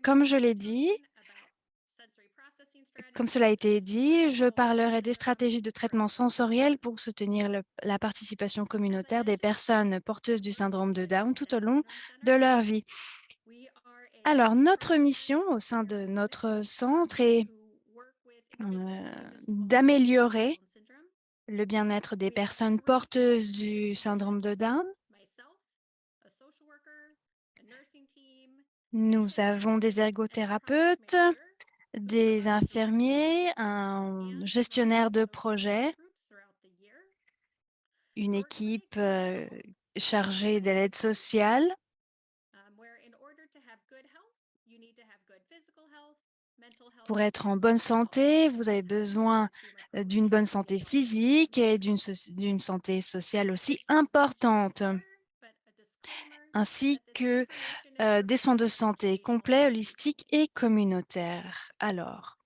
Comme je l'ai dit, comme cela a été dit, je parlerai des stratégies de traitement sensoriel pour soutenir la participation communautaire des personnes porteuses du syndrome de Down tout au long de leur vie. Alors, notre mission au sein de notre centre est d'améliorer le bien-être des personnes porteuses du syndrome de Down. Nous avons des ergothérapeutes, des infirmiers, un gestionnaire de projet, une équipe chargée de l'aide sociale. Pour être en bonne santé, vous avez besoin d'une bonne santé physique et d'une santé sociale aussi importante, ainsi que des soins de santé complets, holistiques et communautaires. Alors,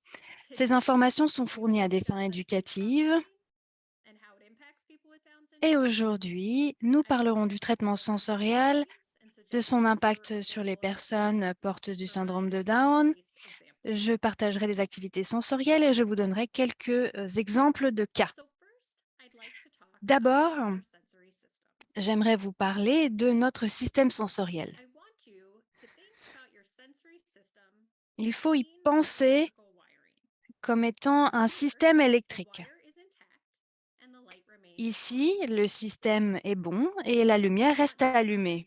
ces informations sont fournies à des fins éducatives. Et aujourd'hui, nous parlerons du traitement sensoriel, de son impact sur les personnes porteuses du syndrome de Down. Je partagerai des activités sensorielles et je vous donnerai quelques exemples de cas. D'abord, j'aimerais vous parler de notre système sensoriel. Il faut y penser comme étant un système électrique. Ici, le système est bon et la lumière reste allumée.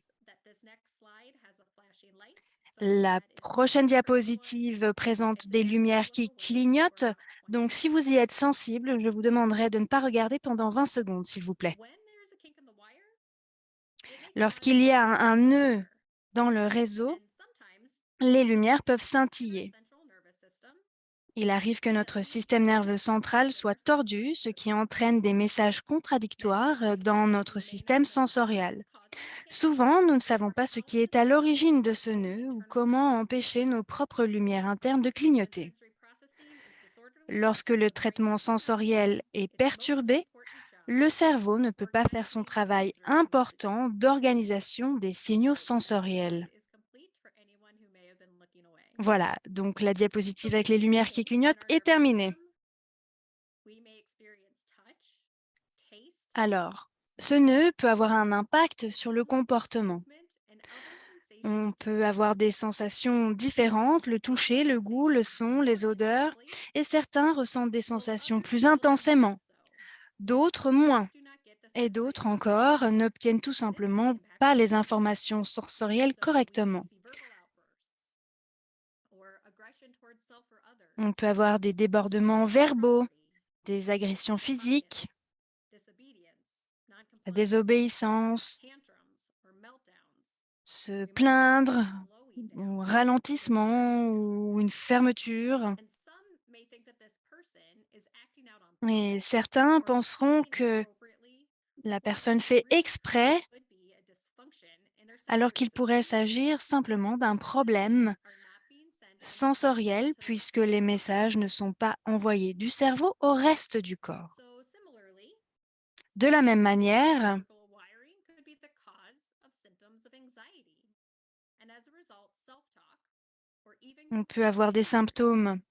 La prochaine diapositive présente des lumières qui clignotent. Donc, si vous y êtes sensible, je vous demanderai de ne pas regarder pendant 20 secondes, s'il vous plaît. Lorsqu'il y a un nœud dans le réseau, les lumières peuvent scintiller. Il arrive que notre système nerveux central soit tordu, ce qui entraîne des messages contradictoires dans notre système sensoriel. Souvent, nous ne savons pas ce qui est à l'origine de ce nœud ou comment empêcher nos propres lumières internes de clignoter. Lorsque le traitement sensoriel est perturbé, le cerveau ne peut pas faire son travail important d'organisation des signaux sensoriels. Voilà, donc la diapositive avec les lumières qui clignotent est terminée. Alors, ce nœud peut avoir un impact sur le comportement. On peut avoir des sensations différentes, le toucher, le goût, le son, les odeurs, et certains ressentent des sensations plus intensément, d'autres moins, et d'autres encore n'obtiennent tout simplement pas les informations sensorielles correctement. On peut avoir des débordements verbaux, des agressions physiques, la désobéissance, se plaindre, ou ralentissement ou une fermeture. Et certains penseront que la personne fait exprès alors qu'il pourrait s'agir simplement d'un problème sensoriel puisque les messages ne sont pas envoyés du cerveau au reste du corps. De la même manière, on peut avoir des symptômes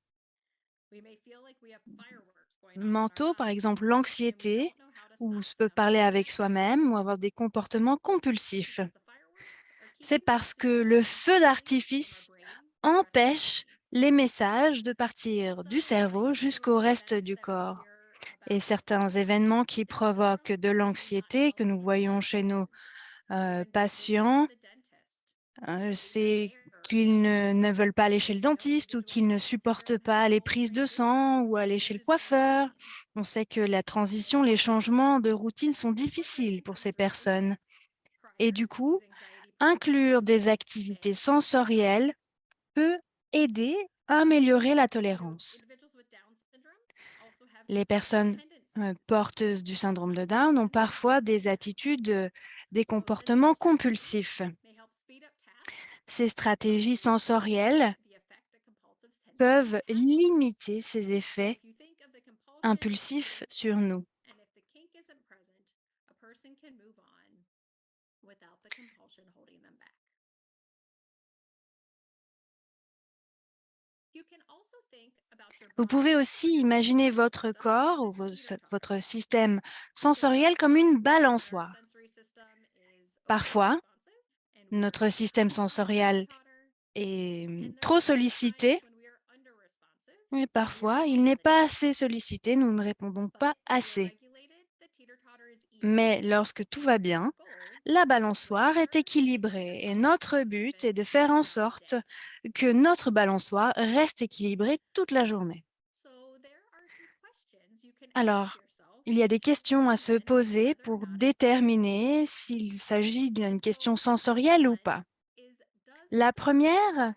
mentaux, par exemple l'anxiété, ou se peut parler avec soi-même, ou avoir des comportements compulsifs. C'est parce que le feu d'artifice empêche les messages de partir du cerveau jusqu'au reste du corps. Et certains événements qui provoquent de l'anxiété que nous voyons chez nos patients, c'est qu'ils ne veulent pas aller chez le dentiste ou qu'ils ne supportent pas les prises de sang ou aller chez le coiffeur. On sait que la transition, les changements de routine sont difficiles pour ces personnes. Et du coup, inclure des activités sensorielles peut aider à améliorer la tolérance. Les personnes porteuses du syndrome de Down ont parfois des attitudes, des comportements compulsifs. Ces stratégies sensorielles peuvent limiter ces effets impulsifs sur nous. Vous pouvez aussi imaginer votre corps ou votre système sensoriel comme une balançoire. Parfois, notre système sensoriel est trop sollicité, mais parfois, il n'est pas assez sollicité, nous ne répondons pas assez. Mais lorsque tout va bien, la balançoire est équilibrée et notre but est de faire en sorte que notre balançoire reste équilibrée toute la journée. Alors, il y a des questions à se poser pour déterminer s'il s'agit d'une question sensorielle ou pas. La première,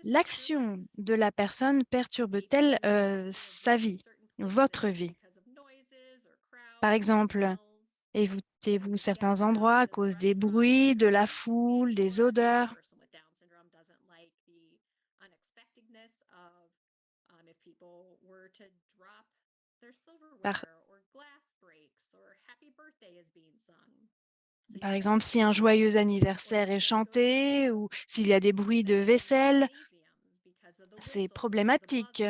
l'action de la personne perturbe-t-elle sa vie, votre vie? Par exemple, évitez-vous certains endroits à cause des bruits, de la foule, des odeurs? Par, par exemple, si un joyeux anniversaire est chanté ou s'il y a des bruits de vaisselle, c'est problématique.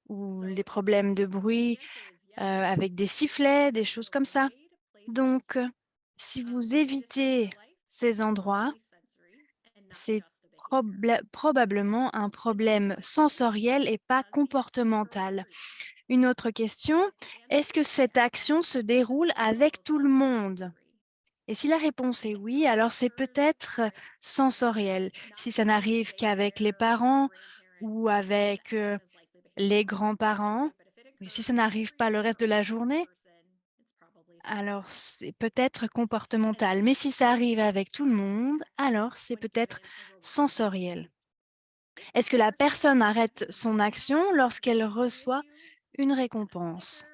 Ou des problèmes de bruit avec des sifflets, des choses comme ça. Donc, si vous évitez ces endroits, c'est probablement un problème sensoriel et pas comportemental. Une autre question, est-ce que cette action se déroule avec tout le monde? Et si la réponse est oui, alors c'est peut-être sensoriel. Si ça n'arrive qu'avec les parents ou avec les grands-parents, mais si ça n'arrive pas le reste de la journée, alors c'est peut-être comportemental. Mais si ça arrive avec tout le monde, alors c'est peut-être sensoriel. Est-ce que la personne arrête son action lorsqu'elle reçoit une récompense?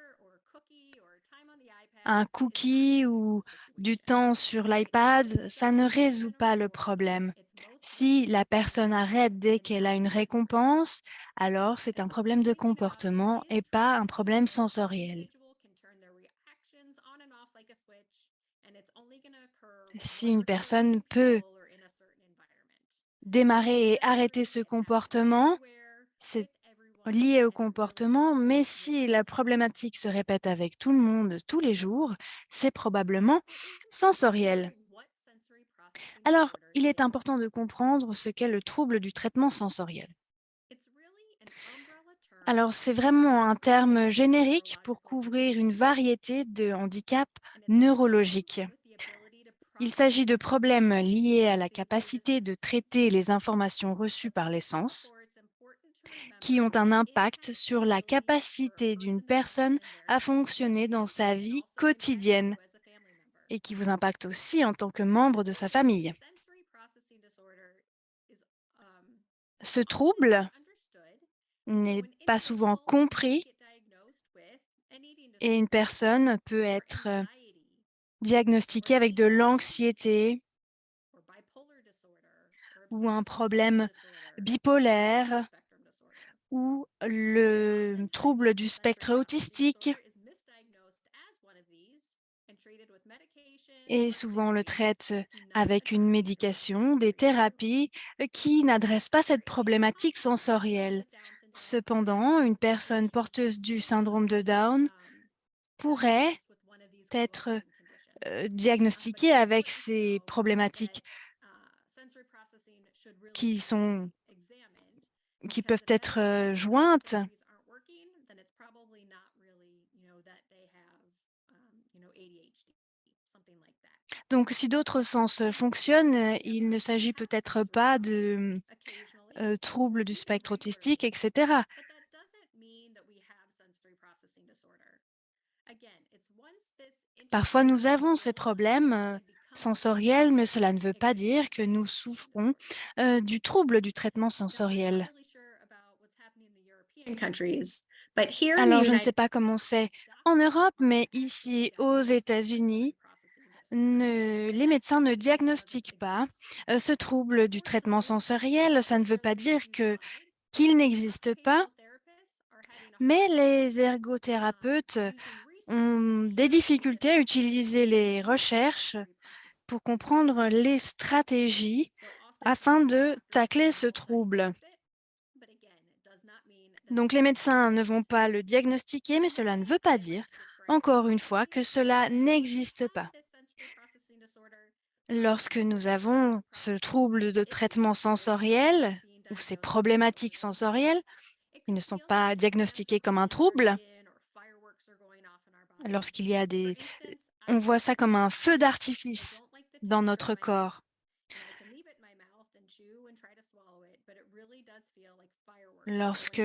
Un cookie ou du temps sur l'iPad, ça ne résout pas le problème. Si la personne arrête dès qu'elle a une récompense, alors c'est un problème de comportement et pas un problème sensoriel. Si une personne peut démarrer et arrêter ce comportement, c'est lié au comportement, mais si la problématique se répète avec tout le monde tous les jours, c'est probablement sensoriel. Alors, il est important de comprendre ce qu'est le trouble du traitement sensoriel. Alors, c'est vraiment un terme générique pour couvrir une variété de handicaps neurologiques. Il s'agit de problèmes liés à la capacité de traiter les informations reçues par les sens, qui ont un impact sur la capacité d'une personne à fonctionner dans sa vie quotidienne et qui vous impacte aussi en tant que membre de sa famille. Ce trouble n'est pas souvent compris et une personne peut être diagnostiquée avec de l'anxiété ou un problème bipolaire ou le trouble du spectre autistique. Et souvent on le traite avec une médication, des thérapies qui n'adressent pas cette problématique sensorielle. Cependant, une personne porteuse du syndrome de Down pourrait être diagnostiquée avec ces problématiques qui sont qui peuvent être jointes. Donc si d'autres sens fonctionnent, il ne s'agit peut-être pas de troubles du spectre autistique, etc. Parfois, nous avons ces problèmes sensoriels, mais cela ne veut pas dire que nous souffrons du trouble du traitement sensoriel. Alors, je ne sais pas comment c'est en Europe, mais ici aux États-Unis, les médecins ne diagnostiquent pas ce trouble du traitement sensoriel. Ça ne veut pas dire qu'il n'existe pas, mais les ergothérapeutes ont des difficultés à utiliser les recherches pour comprendre les stratégies afin de tacler ce trouble. Donc les médecins ne vont pas le diagnostiquer, mais cela ne veut pas dire, encore une fois, que cela n'existe pas. Lorsque nous avons ce trouble de traitement sensoriel ou ces problématiques sensorielles, ils ne sont pas diagnostiqués comme un trouble. Lorsqu'il y a on voit ça comme un feu d'artifice dans notre corps. Lorsque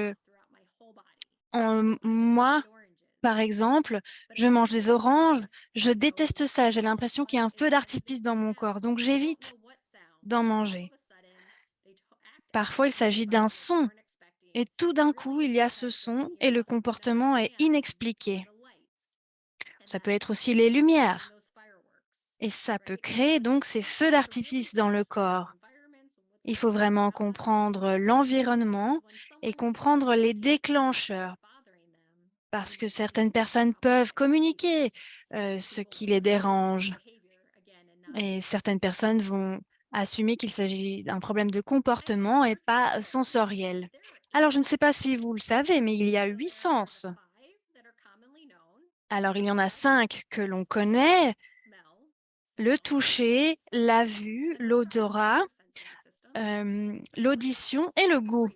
moi, par exemple, je mange des oranges, je déteste ça, j'ai l'impression qu'il y a un feu d'artifice dans mon corps, donc j'évite d'en manger. Parfois, il s'agit d'un son et tout d'un coup, il y a ce son et le comportement est inexpliqué. Ça peut être aussi les lumières et ça peut créer donc ces feux d'artifice dans le corps. Il faut vraiment comprendre l'environnement et comprendre les déclencheurs parce que certaines personnes peuvent communiquer ce qui les dérange et certaines personnes vont assumer qu'il s'agit d'un problème de comportement et pas sensoriel. Alors, je ne sais pas si vous le savez, mais il y a 8 sens. Alors, il y en a 5 que l'on connaît, le toucher, la vue, l'odorat, l'audition et le goût.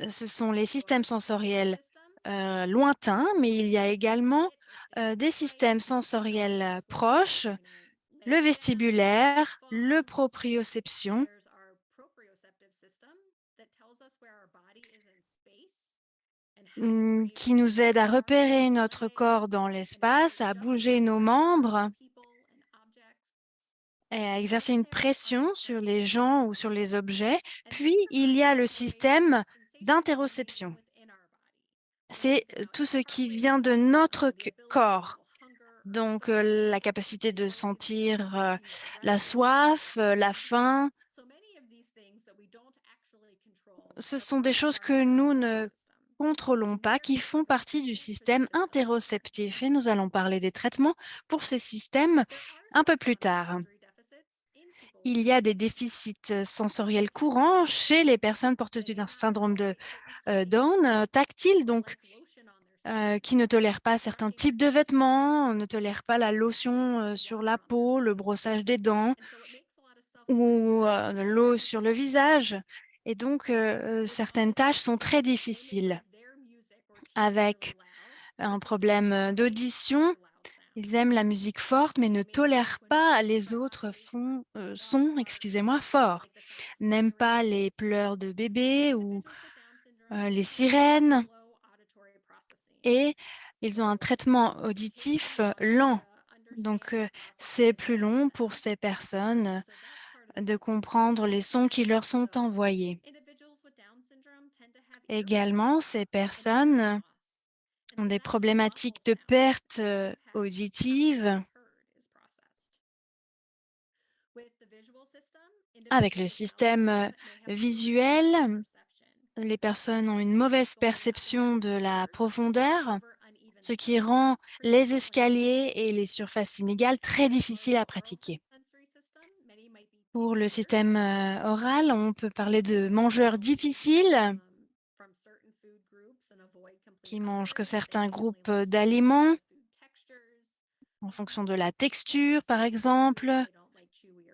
Ce sont les systèmes sensoriels lointains, mais il y a également des systèmes sensoriels proches, le vestibulaire, le proprioception, qui nous aident à repérer notre corps dans l'espace, à bouger nos membres et à exercer une pression sur les gens ou sur les objets. Puis, il y a le système d'interoception. C'est tout ce qui vient de notre corps. Donc, la capacité de sentir la soif, la faim, ce sont des choses que nous ne contrôlons pas, qui font partie du système interoceptif. Et nous allons parler des traitements pour ces systèmes un peu plus tard. Il y a des déficits sensoriels courants chez les personnes porteuses d'un syndrome de Down tactile, donc qui ne tolèrent pas certains types de vêtements, ne tolèrent pas la lotion sur la peau, le brossage des dents ou l'eau sur le visage. Et donc, certaines tâches sont très difficiles. Avec un problème d'audition, ils aiment la musique forte, mais ne tolèrent pas les autres sons, excusez-moi, forts. N'aiment pas les pleurs de bébé ou les sirènes. Et ils ont un traitement auditif lent. Donc, c'est plus long pour ces personnes de comprendre les sons qui leur sont envoyés. Également, ces personnes ont des problématiques de perte auditive avec le système visuel. Les personnes ont une mauvaise perception de la profondeur, ce qui rend les escaliers et les surfaces inégales très difficiles à pratiquer. Pour le système oral, on peut parler de mangeurs difficiles qui mangent que certains groupes d'aliments en fonction de la texture, par exemple.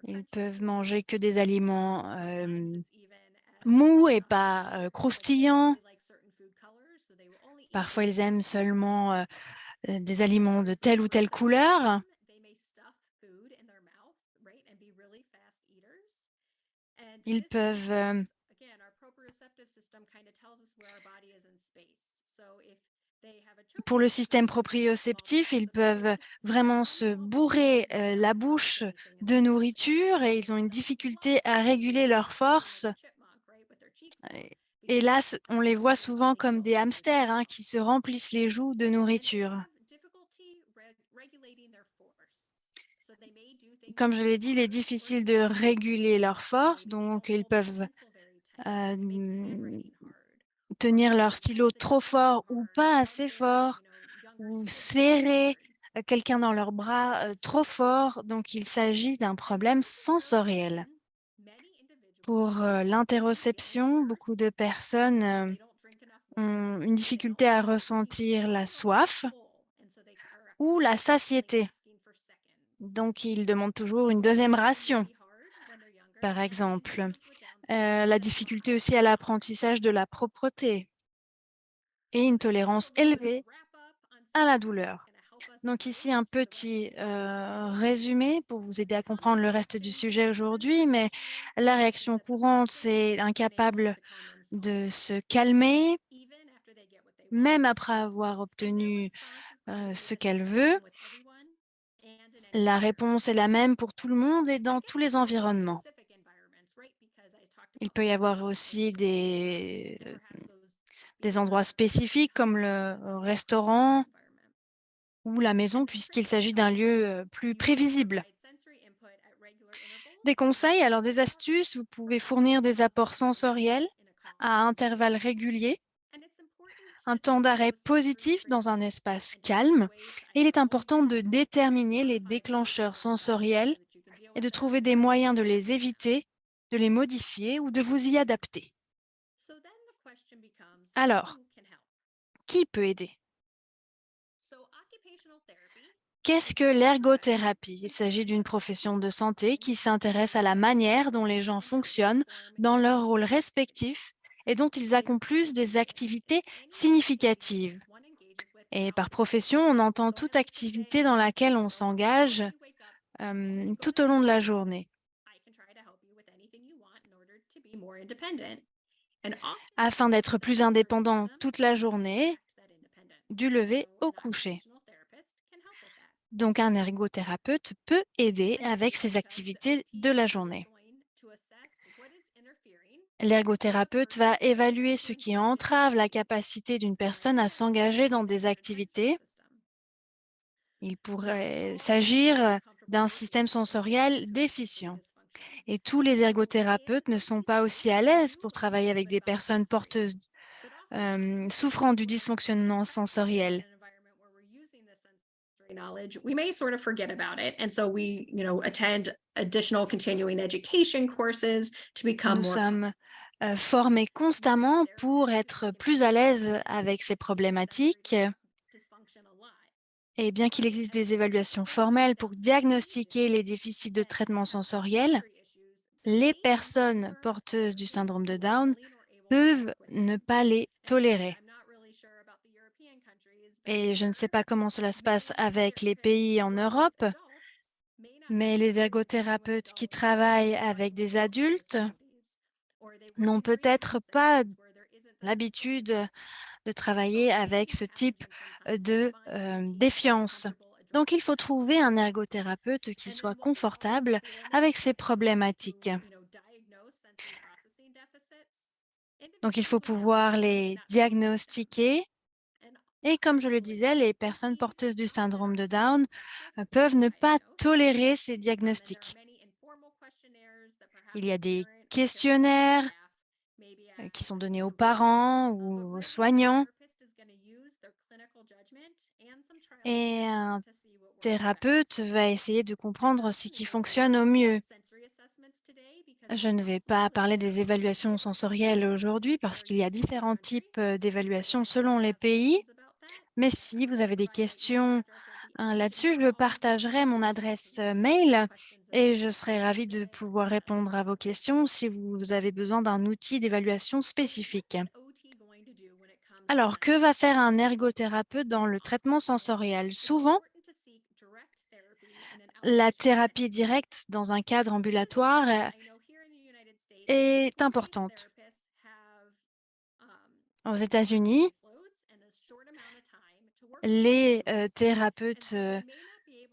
Ils peuvent manger que des aliments mous et pas croustillants. Parfois, ils aiment seulement des aliments de telle ou telle couleur. Ils peuvent, pour le système proprioceptif, ils peuvent vraiment se bourrer la bouche de nourriture et ils ont une difficulté à réguler leur force. Et hélas, on les voit souvent comme des hamsters qui se remplissent les joues de nourriture. Comme je l'ai dit, il est difficile de réguler leur force, donc ils peuvent tenir leur stylo trop fort ou pas assez fort, ou serrer quelqu'un dans leurs bras trop fort. Donc, il s'agit d'un problème sensoriel. Pour l'interoception, beaucoup de personnes ont une difficulté à ressentir la soif ou la satiété. Donc, ils demandent toujours une deuxième ration, par exemple. La difficulté aussi à l'apprentissage de la propreté et une tolérance élevée à la douleur. Donc ici, un petit résumé pour vous aider à comprendre le reste du sujet aujourd'hui, mais la réaction courante, c'est incapable de se calmer, même après avoir obtenu ce qu'elle veut. La réponse est la même pour tout le monde et dans tous les environnements. Il peut y avoir aussi des endroits spécifiques comme le restaurant ou la maison, puisqu'il s'agit d'un lieu plus prévisible. Des conseils, alors des astuces, vous pouvez fournir des apports sensoriels à intervalles réguliers, un temps d'arrêt positif dans un espace calme. Et il est important de déterminer les déclencheurs sensoriels et de trouver des moyens de les éviter, de les modifier ou de vous y adapter. Alors, qui peut aider? Qu'est-ce que l'ergothérapie? Il s'agit d'une profession de santé qui s'intéresse à la manière dont les gens fonctionnent dans leur rôle respectif et dont ils accomplissent des activités significatives. Et par profession, on entend toute activité dans laquelle on s'engage tout au long de la journée, afin d'être plus indépendant toute la journée, du lever au coucher. Donc un ergothérapeute peut aider avec ses activités de la journée. L'ergothérapeute va évaluer ce qui entrave la capacité d'une personne à s'engager dans des activités. Il pourrait s'agir d'un système sensoriel déficient. Et tous les ergothérapeutes ne sont pas aussi à l'aise pour travailler avec des personnes porteuses souffrant du dysfonctionnement sensoriel. Knowledge, we may sort of forget about it. And so we, attend additional continuing education courses to become Nous more sommes formés constamment pour être plus à l'aise avec ces problématiques. Et bien qu'il existe des évaluations formelles pour diagnostiquer les déficits de traitement sensoriel, les personnes porteuses du syndrome de Down peuvent ne pas les tolérer. Et je ne sais pas comment cela se passe avec les pays en Europe, mais les ergothérapeutes qui travaillent avec des adultes n'ont peut-être pas l'habitude de travailler avec ce type de défiance. Donc, il faut trouver un ergothérapeute qui soit confortable avec ces problématiques. Donc, il faut pouvoir les diagnostiquer. Et comme je le disais, les personnes porteuses du syndrome de Down peuvent ne pas tolérer ces diagnostics. Il y a des questionnaires qui sont donnés aux parents ou aux soignants. Et un thérapeute va essayer de comprendre ce qui fonctionne au mieux. Je ne vais pas parler des évaluations sensorielles aujourd'hui parce qu'il y a différents types d'évaluations selon les pays. Mais si vous avez des questions là-dessus, je partagerai mon adresse mail et je serai ravie de pouvoir répondre à vos questions si vous avez besoin d'un outil d'évaluation spécifique. Alors, que va faire un ergothérapeute dans le traitement sensoriel? Souvent, la thérapie directe dans un cadre ambulatoire est importante. Aux États-Unis, les thérapeutes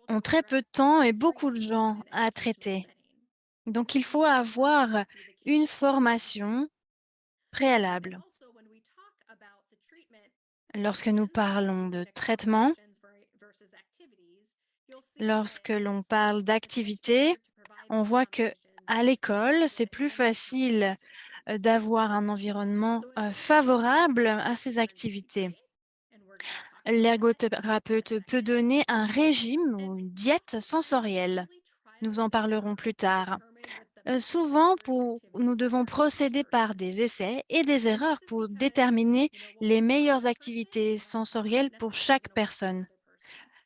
ont très peu de temps et beaucoup de gens à traiter. Donc, il faut avoir une formation préalable. Lorsque nous parlons de traitement, lorsque l'on parle d'activité, on voit que à l'école, c'est plus facile d'avoir un environnement favorable à ces activités. L'ergothérapeute peut donner un régime ou une diète sensorielle. Nous en parlerons plus tard. Souvent, nous devons procéder par des essais et des erreurs pour déterminer les meilleures activités sensorielles pour chaque personne.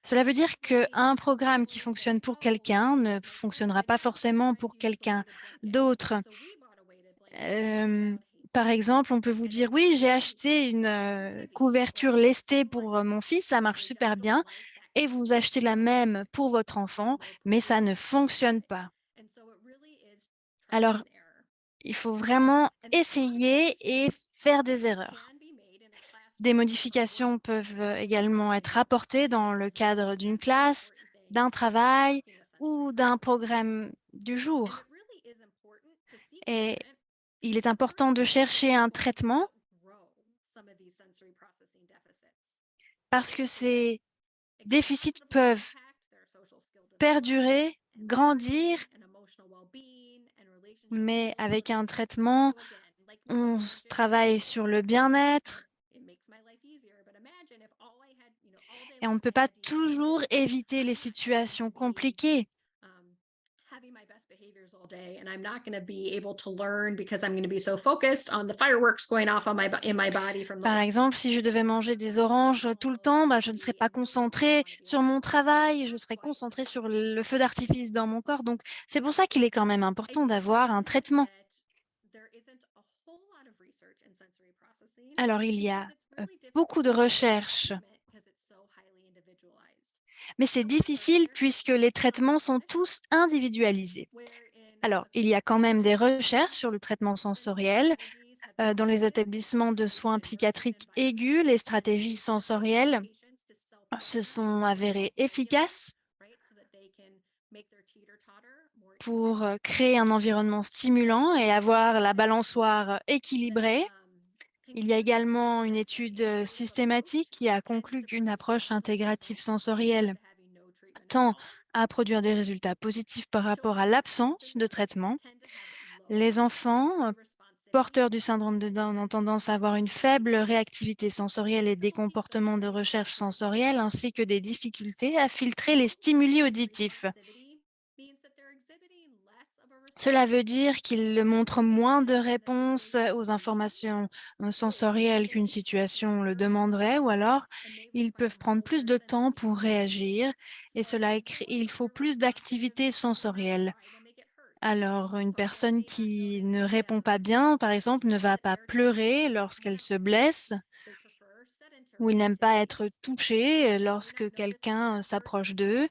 Cela veut dire qu'un programme qui fonctionne pour quelqu'un ne fonctionnera pas forcément pour quelqu'un d'autre. Hem, Par exemple, on peut vous dire: «Oui, j'ai acheté une, couverture lestée pour, mon fils, ça marche super bien», et vous achetez la même pour votre enfant, mais ça ne fonctionne pas. Alors, il faut vraiment essayer et faire des erreurs. Des modifications peuvent, également être apportées dans le cadre d'une classe, d'un travail ou d'un programme du jour, et il est important de chercher un traitement parce que ces déficits peuvent perdurer, grandir, mais avec un traitement, on travaille sur le bien-être et on ne peut pas toujours éviter les situations compliquées. Having my best behaviors all day and I'm not going to be able to learn because I'm going to be so focused on the fireworks going off on in my body from the Par exemple, si je devais manger des oranges tout le temps, bah, je ne serais pas concentrée sur mon travail, je serais concentrée sur le feu d'artifice dans mon corps. Donc, c'est pour ça qu'il est quand même I important do d'avoir un find traitement. that there isn't a whole lot of research in sensory processing Alors, il y because a it's really beaucoup difficult de to tailor recherches, treatment because it's so highly individualized. mais c'est difficile However, puisque there les is some traitements sont evidence tous individualisés. wherein, Alors, let's il y say, a quand même des cognitive recherches sur le behavioral traitement sensory sensoriel. strategies have been Dans les studied and établissements de actually soins measured in psychiatriques aigus, environments les and stratégies used as ways for sensorielles patients to se self-regulate sont avérées sensory stimuli, efficaces right? So that they can make their teeter-totter more pour evenly créer un balanced. environnement And stimulant so et what we avoir la found balançoire that équilibrée. Il y a computer vision également une sensory étude integrative systématique approach qui a tends conclu to qu'une produce approche positive intégrative results compared sensorielle to having no treatment at tend all. à produire des résultats positifs par rapport à Children with Down l'absence de syndrome traitement. tend to have low Les enfants sensory responsivity porteurs du syndrome de and Down ont tendance à avoir une sensitivities. faible réactivité And sensorielle et des difficulty comportements de filtering recherche sensory sensorielle, stimuli. ainsi que des difficultés à filtrer les Low stimuli sensory auditifs. responsivity means that they're exhibiting less of a Cela veut response dire to qu'ils sensory montrent moins de stimulation when the réponses situation aux demands, informations or sensorielles they qu'une can take situation le longer to demanderait, ou respond alors and may ils require peuvent prendre more plus de temps sensory pour stimulation. réagir, et So when someone il is faut plus underresponsive, d'activités they might sensorielles. cry when they get hurt, Alors, une or they personne may not qui notice ne if they have répond a pas broken bien, par bone exemple, ne va at pas their pleurer desk. lorsqu'elle se Next, blesse, they prefer ou ils sedentary n'aiment pas être activities. touchés They may lorsque not notice if they quelqu'un get hurt. s'approche d'eux.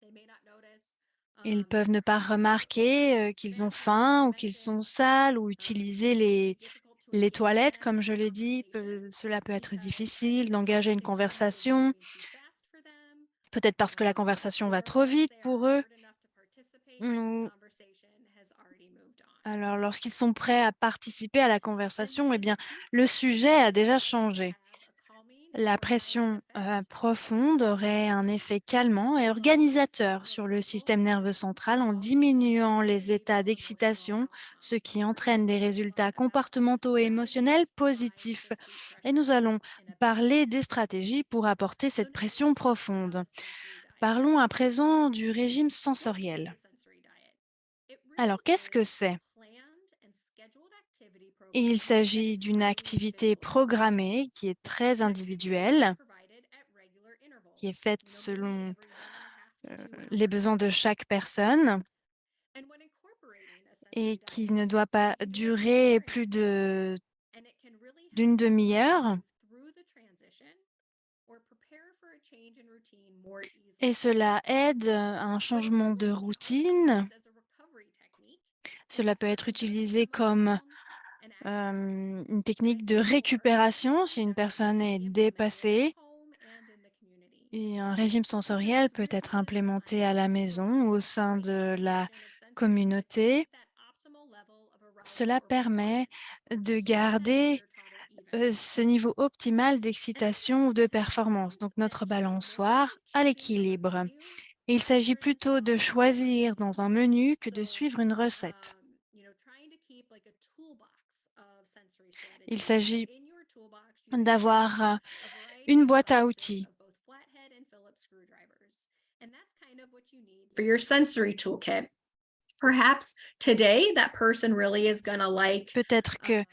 They may not notice Ils peuvent ne pas hunger or remarquer qu'ils ont faim ou qu'ils sont malnutrition. sales, ou It utiliser may be difficult to les engage toilettes, them comme in je a l'ai dit. conversation Cela peut être because difficile either d'engager the une computer is conversation, moving too fast for them, peut-être parce que la conversation va trop or vite they pour aren't eux. alert enough to participate and the Ou conversation has already moved on. alors, lorsqu'ils sont prêts à participer à la And conversation, eh then bien, deep le breathing sujet a is déjà known to changé. have a calming La or balancing pression effect profonde on the aurait un nervous effet system. calmant et So this organisateur system of sur le muscle système nerveux central en resolves between diminuant les états physiological and emotional d'excitation, ce outcomes. qui For entraîne des example, résultats a fast comportementaux et strategy émotionnels is trying positifs. to sleep Et nous pressure allons in a bed. parler des stratégies pour apporter So cette now pression let's talk about profonde. a sensory diet. Parlons à présent du régime What is sensoriel. a sensory diet? It Alors, really qu'est-ce que is a c'est? planned and scheduled activity Il program that s'agit is d'une highly activité individualized. programmée qui est très And activities are individuelle, provided at regular qui est intervals, faite maybe selon every 1.5 to 2 les besoins hours. de chaque personne, And when incorporating a sensory et qui diet, ne doit the pas behaviors are durer very plus manageable and it can really d'une help people demi-heure, move through the transition or prepare for a change in routine more et easily. cela aide à un But changement de really, it's also routine. used as a recovery technique in Cela peut être person where utilisé someone comme calms and accesses une technique de access more récupération sensory si une diet personne can est be implemented at dépassée. home and in the community. Et un régime Because sensoriel it's peut être really implémenté à designed la to maison, provide au the sein right de la combination of sensory inputs communauté. at that optimal level of arousal Cela or permet performance de to keep that garder teeter totter even. ce niveau optimal And there are d'excitation ou de multiple performance, ways donc that notre children learn balançoire à choosing from a l'équilibre. menu Il s'agit rather than plutôt de following a choisir recipe. dans un menu que de So, suivre une recette. trying to keep like a toolbox of sensory Il strategies. So s'agit in your toolbox, you should have d'avoir a variety une of boîte à sizes outils. of both flathead and Phillips screwdrivers. And that's kind of what you need for your sensory toolkit. Perhaps today that person really is going to like Peut-être um, que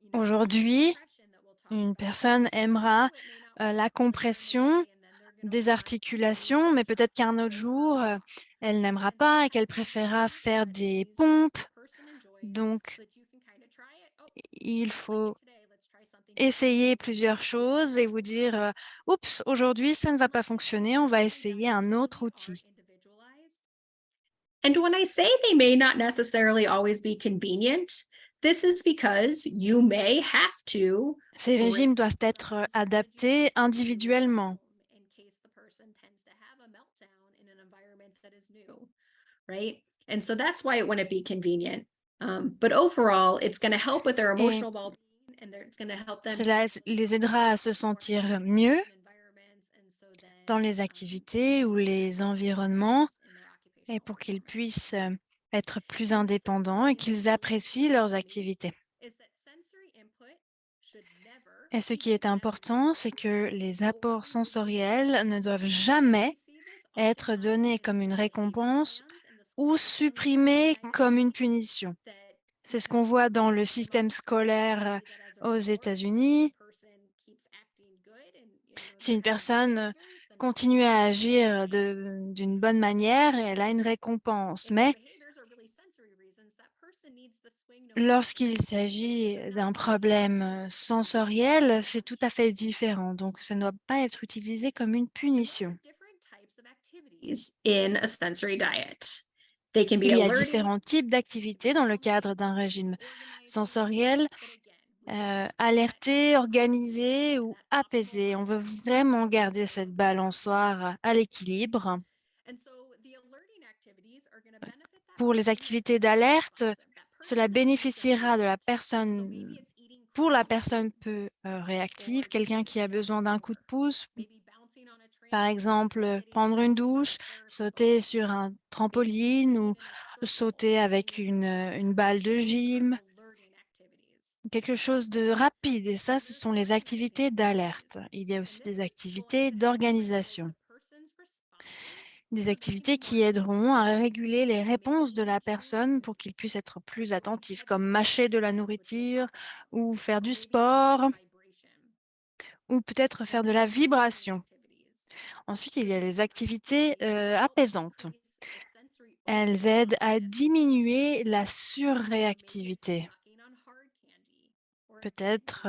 the aujourd'hui, compression that we'll talk une about today, personne but tomorrow aimera it may not work la for them during the compression day, and then they're going to des want a articulations, mais peut-être qu'un autre lower jour, block. elle n'aimera And so pas et that qu'elle depends on préférera what faire des strategies pompes. that person enjoys so Donc, that you can kind of try it. Oh, il don't like it faut today. Let's try something different. essayer plusieurs choses et vous dire, «Oups, aujourd'hui, ça ne va pas fonctionner, on va Sensory essayer diets un autre really are outil». individualized. And when I say they may not necessarily always be convenient, this is because you may have to Ces break régimes doivent a être sensory regimen adaptés for the new individuellement. home in case the person tends to have a meltdown in an environment that is new, right? And so that's why it wouldn't be convenient. But overall, it's going to help with their Et emotional well-being, and it's going to help them cela les aidera à se more sentir mieux experience in environments, and so then dans les activités ou have les more environnements success in their et occupational pour qu'ils performance. puissent, être plus And this is the indépendants et same qu'ils thing with apprécient leurs sensory, activités. is that sensory input should never Et ce be qui est measured important, c'est que les apports sensoriels ne doivent jamais We see this être oftentimes donnés in comme une behavior récompense plans in the school ou systems in the supprimés United comme une States punition. that C'est ce qu'on voit dans le système we scolaire see that as a aux reward. So if a États-Unis. person keeps acting good and Si they're une having good personne behaviors, then they'll continue à get agir d'une bonne manière, elle a une récompense. if the Mais behaviors are really sensory reasons, that person needs the swing no matter what. lorsqu'il s'agit Should not d'un be punished problème for sensoriel, c'est tout à fait behaviors. différent. Donc, ça ne doit pas être utilisé comme une And there are punition. different types of activities in a sensory diet. They can be Il y a alerting, différents types d'activités dans le cadre d'un régime sensoriel, alerté, organisé ou apaisé. On veut vraiment garder cette balançoire à l'équilibre. Pour les activités d'alerte, cela bénéficiera de la personne, pour la personne peu réactive, quelqu'un qui a besoin d'un coup de pouce, par exemple, prendre une douche, sauter sur un trampoline ou sauter avec une balle de gym, quelque chose de rapide. Et ça, ce sont les activités d'alerte. Il y a aussi des activités d'organisation, des activités qui aideront à réguler les réponses de la personne pour qu'il puisse être plus attentif, comme mâcher de la nourriture ou faire du sport ou peut-être faire de la vibration. Ensuite, il y a les activités apaisantes. Elles aident à diminuer la surréactivité. Peut-être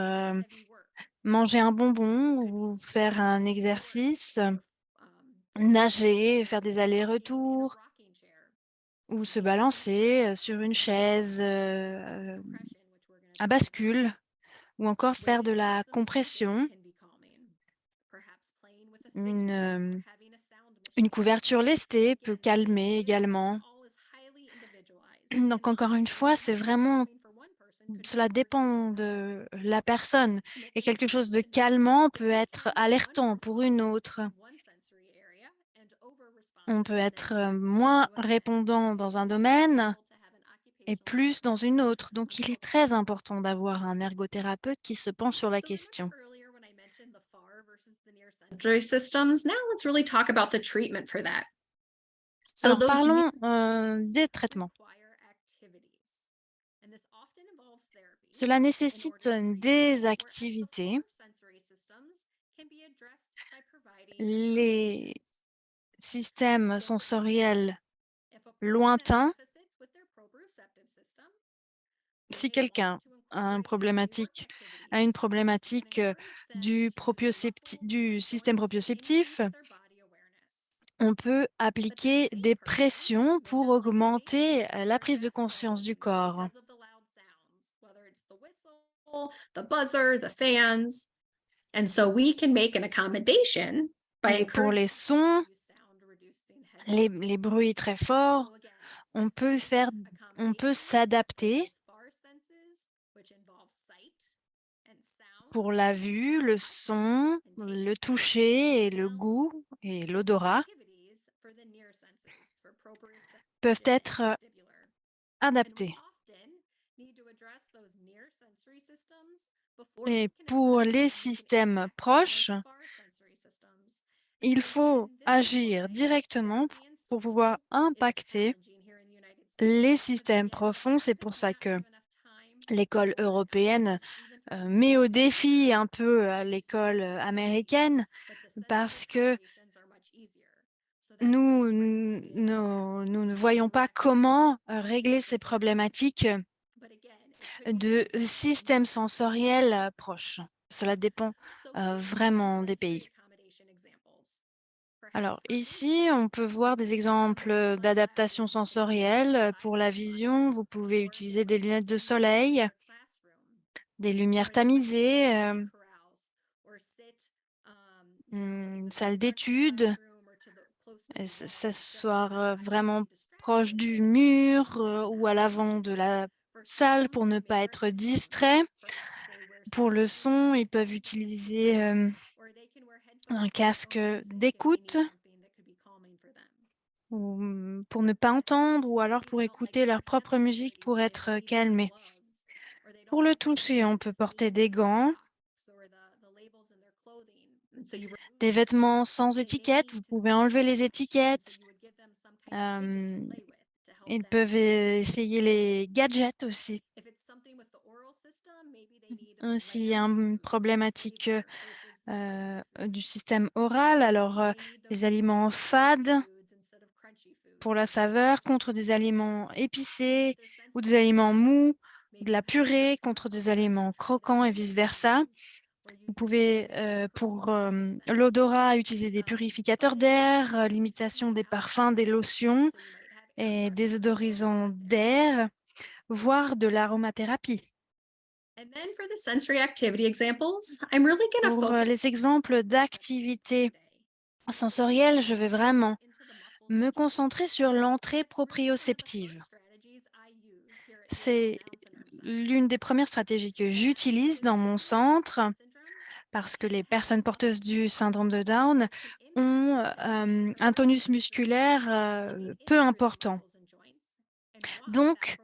manger un bonbon ou faire un exercice, nager, faire des allers-retours ou se balancer sur une chaise à bascule ou encore faire de la compression, une, une couverture lestée peut calmer également. Donc encore une fois, c'est vraiment cela dépend de la personne et quelque chose de calmant peut être alertant pour une autre. On peut être moins répondant dans un domaine et plus dans une autre. Donc il est très important d'avoir un ergothérapeute qui se penche sur la question. systems. Now let's really talk about the treatment for that. So Alors those parlons des traitements. require activities. And this often involves therapy Cela in nécessite order to treat them, des whereas the activités. four sensory systems can be addressed by providing Les accommodations. systèmes So for instance, sensoriels if a person has lointains, deficits with their proprioceptive system, they si may want quelqu'un to a un incorporate more a une activities and problématique encourage them to use their muscles and du système joints to proprioceptif, enhance their body awareness. on peut But that appliquer same des person pressions may pour not like the augmenter daytime la or prise de desk conscience du jobs corps. because of the loud sounds, whether it's the whistle, the buzzer, the fans. And so we can make an accommodation by Et pour encouraging les them to sons, use sound reducing les headsets. bruits très And forts, so again, on peut sensory accommodations for s'adapter those far senses, which involve sight and sound pour la vue, le touch son, and le taste toucher and et le smell, goût et and l'odorat activities for the near senses, for peuvent proprioceptive and être vestibular. And we adaptés. often need to address those near sensory systems before Et we can pour address les the negative systèmes effects on proches, those far sensory systems. il And faut this is agir why directement therapy and pour pouvoir social is impacter challenging here in the United les systèmes profonds. C'est pour ça que l'école européenne met au défi un peu l'école américaine, parce que nous ne voyons pas comment régler ces problématiques de systèmes sensoriels proches. Cela dépend vraiment des pays. Alors ici, on peut voir des exemples d'adaptation sensorielle pour la vision. Vous pouvez utiliser des lunettes de soleil, des lumières tamisées, une salle d'études, et s'asseoir vraiment proche du mur ou à l'avant de la salle pour ne pas être distrait. Pour le son, ils peuvent utiliser un casque d'écoute ou pour ne pas entendre, ou alors pour écouter leur propre musique pour être calmés. Pour le toucher, on peut porter des gants, des vêtements sans étiquette. Vous pouvez enlever les étiquettes. Ils peuvent essayer les gadgets aussi. S'il y a une problématique du système oral, alors les aliments fades pour la saveur contre des aliments épicés ou des aliments mous, de la purée contre des aliments croquants et vice-versa. Vous pouvez, pour l'odorat, utiliser des purificateurs d'air, l'imitation des parfums, des lotions et des odorisants d'air, voire de l'aromathérapie. Pour les exemples d'activités sensorielles, je vais vraiment me concentrer sur l'entrée proprioceptive. C'est l'une des premières stratégies que j'utilise dans mon centre parce que les personnes porteuses du syndrome de Down ont un tonus musculaire peu important. Donc,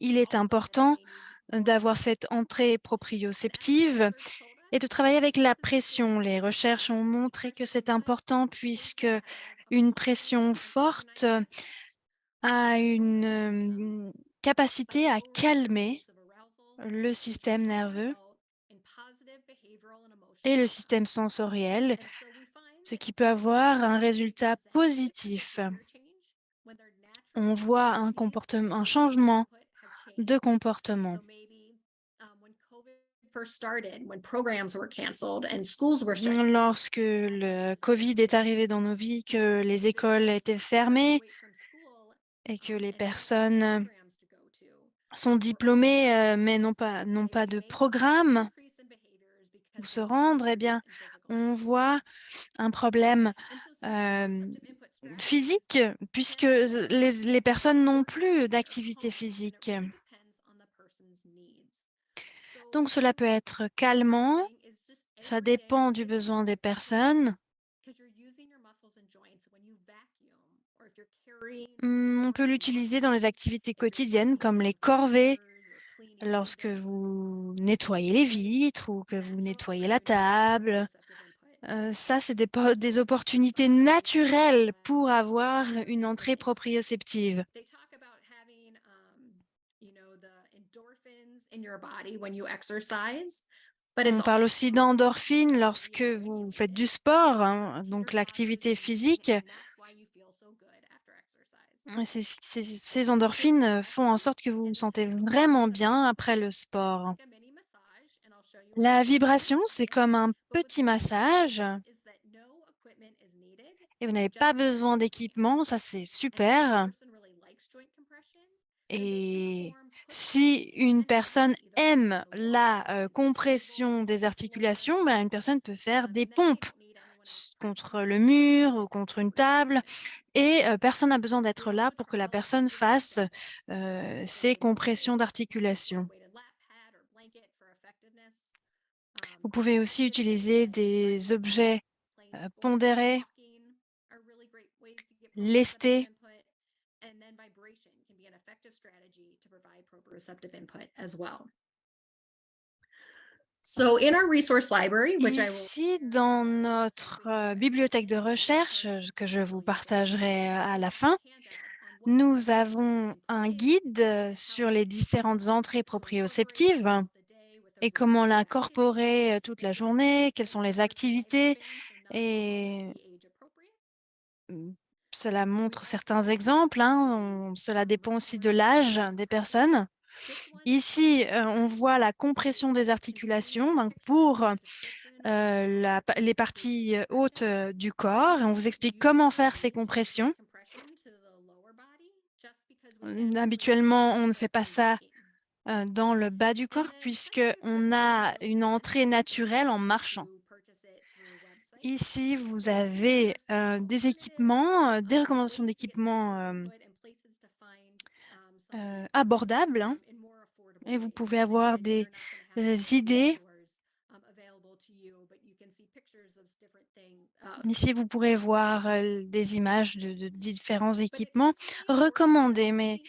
il est important d'avoir cette entrée proprioceptive et de travailler avec la pression. Les recherches ont montré que c'est important puisque une pression forte a une capacité à calmer le système nerveux et le système sensoriel, ce qui peut avoir un résultat positif. On voit un changement de comportement. Lorsque le Covid est arrivé dans nos vies, que les écoles étaient fermées et que les personnes sont diplômées, mais n'ont pas de programme où se rendre, eh bien, on voit un problème physique puisque les personnes n'ont plus d'activité physique. Donc cela peut être calmant, ça dépend du besoin des personnes. On peut l'utiliser dans les activités quotidiennes comme les corvées, lorsque vous nettoyez les vitres ou que vous nettoyez la table. Ça, c'est des opportunités naturelles pour avoir une entrée proprioceptive. On parle aussi d'endorphines lorsque vous faites du sport, hein, donc l'activité physique. Ces endorphines font en sorte que vous vous sentez vraiment bien après le sport. La vibration, c'est comme un petit massage et vous n'avez pas besoin d'équipement, ça c'est super. Et si une personne aime la compression des articulations, ben, une personne peut faire des pompes contre le mur ou contre une table, et personne n'a besoin d'être là pour que la personne fasse ces compressions d'articulation. Vous pouvez aussi utiliser des objets pondérés, lestés. Ici, dans notre bibliothèque de recherche, que je vous partagerai à la fin, Nous avons un guide sur les différentes entrées proprioceptives et comment l'incorporer toute la journée, quelles sont les activités et mmh, cela montre certains exemples, hein, cela dépend aussi de l'âge des personnes. Ici, on voit la compression des articulations, donc pour, les parties, hautes, du corps et on vous explique comment faire ces compressions. Habituellement, on ne fait pas ça, dans le bas du corps puisque on a une entrée naturelle en marchant. Ici, vous avez, des équipements, des recommandations d'équipements, abordables, hein, et vous pouvez avoir des, idées. Ici, vous pourrez voir, des images de différents équipements recommandés, mais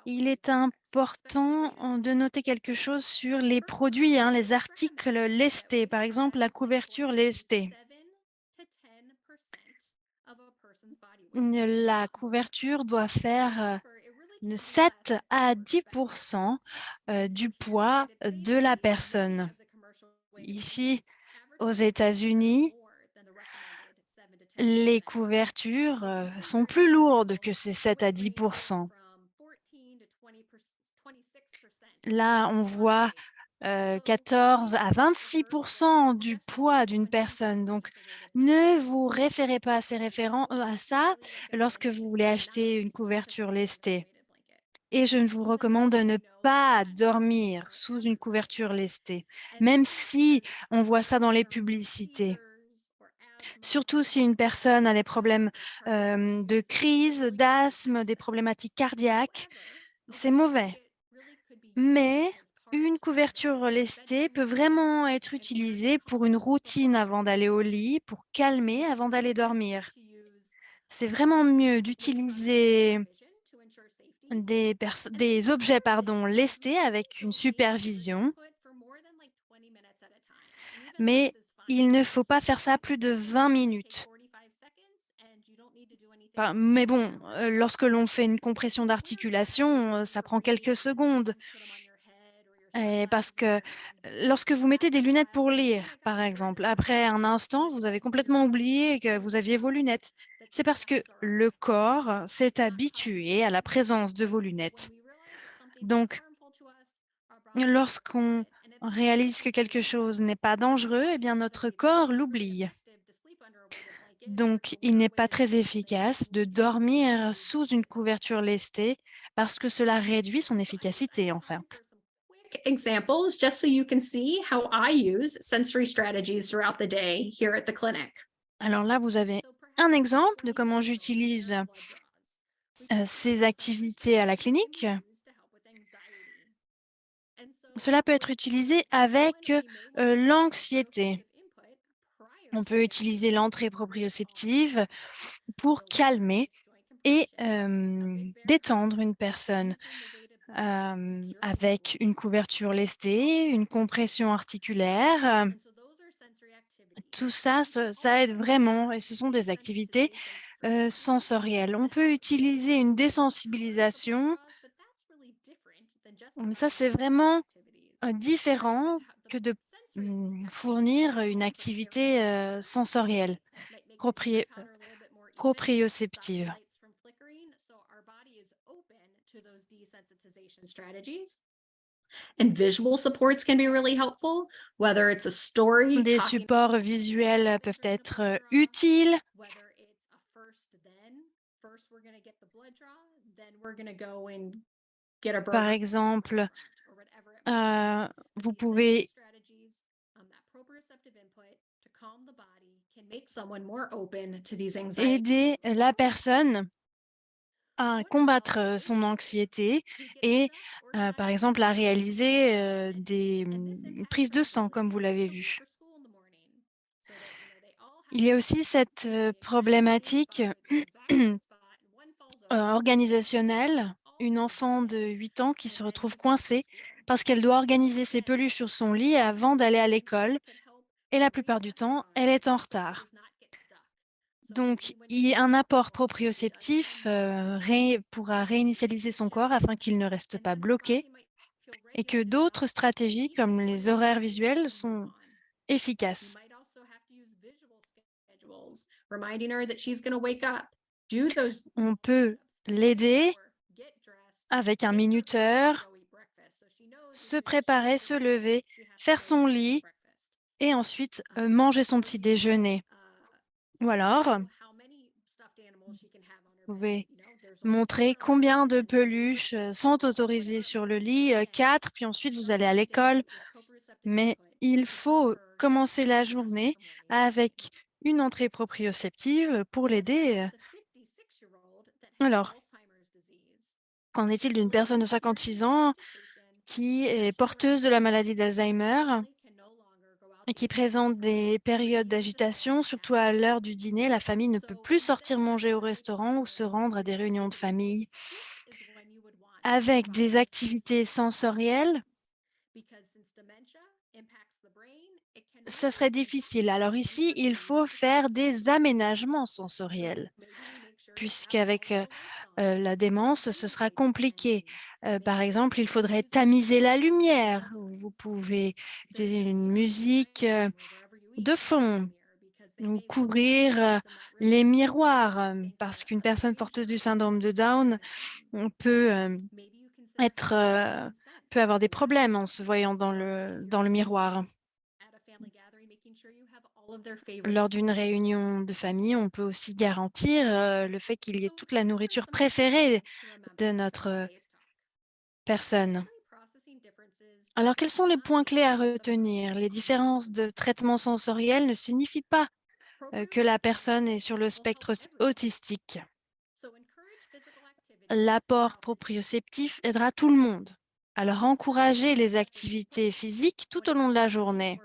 il est important de noter quelque chose sur les produits, hein, les articles lestés, par exemple la couverture lestée. La couverture doit faire, de 7 à 10 du poids de la personne. Ici, aux États-Unis, les couvertures, sont plus lourdes que ces 7 à 10. Là, on voit, 14 à 26 du poids d'une personne. Donc, ne vous référez pas à ces à ça lorsque vous voulez acheter une couverture lestée. Et je ne vous recommande de ne pas dormir sous une couverture lestée, même si on voit ça dans les publicités. Surtout si une personne a des problèmes, de crise, d'asthme, des problématiques cardiaques, c'est mauvais. Mais une couverture lestée peut vraiment être utilisée pour une routine avant d'aller au lit, pour calmer avant d'aller dormir. C'est vraiment mieux d'utiliser des objets, pardon, lestés avec une supervision, mais il ne faut pas faire ça plus de 20 minutes. Mais bon, lorsque l'on fait une compression d'articulation, ça prend quelques secondes. Et parce que lorsque vous mettez des lunettes pour lire, par exemple, après un instant, vous avez complètement oublié que vous aviez vos lunettes. C'est parce que le corps s'est habitué à la présence de vos lunettes. Donc, lorsqu'on réalise que quelque chose n'est pas dangereux, eh bien notre corps l'oublie. Donc, il n'est pas très efficace de dormir sous une couverture lestée parce que cela réduit son efficacité, en fait. Examples just so you can see how I use sensory strategies throughout the day here at the clinic. Alors là, vous avez un exemple de comment j'utilise ces activités à la clinique. Cela peut être utilisé avec l'anxiété. On peut utiliser l'entrée proprioceptive pour calmer et détendre une personne avec une couverture lestée, une compression articulaire. Tout ça, ça aide vraiment et ce sont des activités sensorielles. On peut utiliser une désensibilisation, mais ça, c'est vraiment différent que de fournir une activité sensorielle, proprie- euh, proprioceptive. And visual supports can be really helpful, whether it's a story Des talking supports visuels peuvent être utiles. whether it's a first then, first we're going to get the blood draw, then we're going to go and get a Par burger exemple, or whatever it might be. vous These sensory pouvez strategies, that proprioceptive input to calm the body can make someone more open to these anxiety. aider la personne à combattre, son anxiété et par exemple, à réaliser, des, prises de sang comme vous l'avez vu. Il y a aussi cette, problématique, organisationnelle. Une enfant de 8 ans qui se retrouve coincée parce qu'elle doit organiser ses peluches sur son lit avant d'aller à l'école et la plupart du temps, elle est en retard. Donc, un apport proprioceptif pourra réinitialiser son corps afin qu'il ne reste pas bloqué et que d'autres stratégies comme les horaires visuels sont efficaces. On peut l'aider avec un minuteur, se préparer, se lever, faire son lit et ensuite manger son petit déjeuner. Ou alors, vous pouvez montrer combien de peluches sont autorisées sur le lit, 4, puis ensuite vous allez à l'école. Mais il faut commencer la journée avec une entrée proprioceptive pour l'aider. Alors, qu'en est-il d'une personne de 56 ans qui est porteuse de la maladie d'Alzheimer et qui présente des périodes d'agitation, surtout à l'heure du dîner? La famille ne peut plus sortir manger au restaurant ou se rendre à des réunions de famille. Avec des activités sensorielles, ça serait difficile. Alors ici, il faut faire des aménagements sensoriels, puisqu'avec la démence, ce sera compliqué. Par exemple, il faudrait tamiser la lumière. Vous pouvez utiliser une musique de fond ou couvrir les miroirs, parce qu'une personne porteuse du syndrome de Down peut peut avoir des problèmes en se voyant dans le miroir. Lors d'une réunion de famille, on peut aussi garantir le fait qu'il y ait toute la nourriture préférée de notre personne. Alors, quels sont les points clés à retenir? Les différences de traitement sensoriel ne signifient pas que la personne est sur le spectre autistique. L'apport proprioceptif aidera tout le monde. Alors, encouragez les activités physiques tout au long de la journée.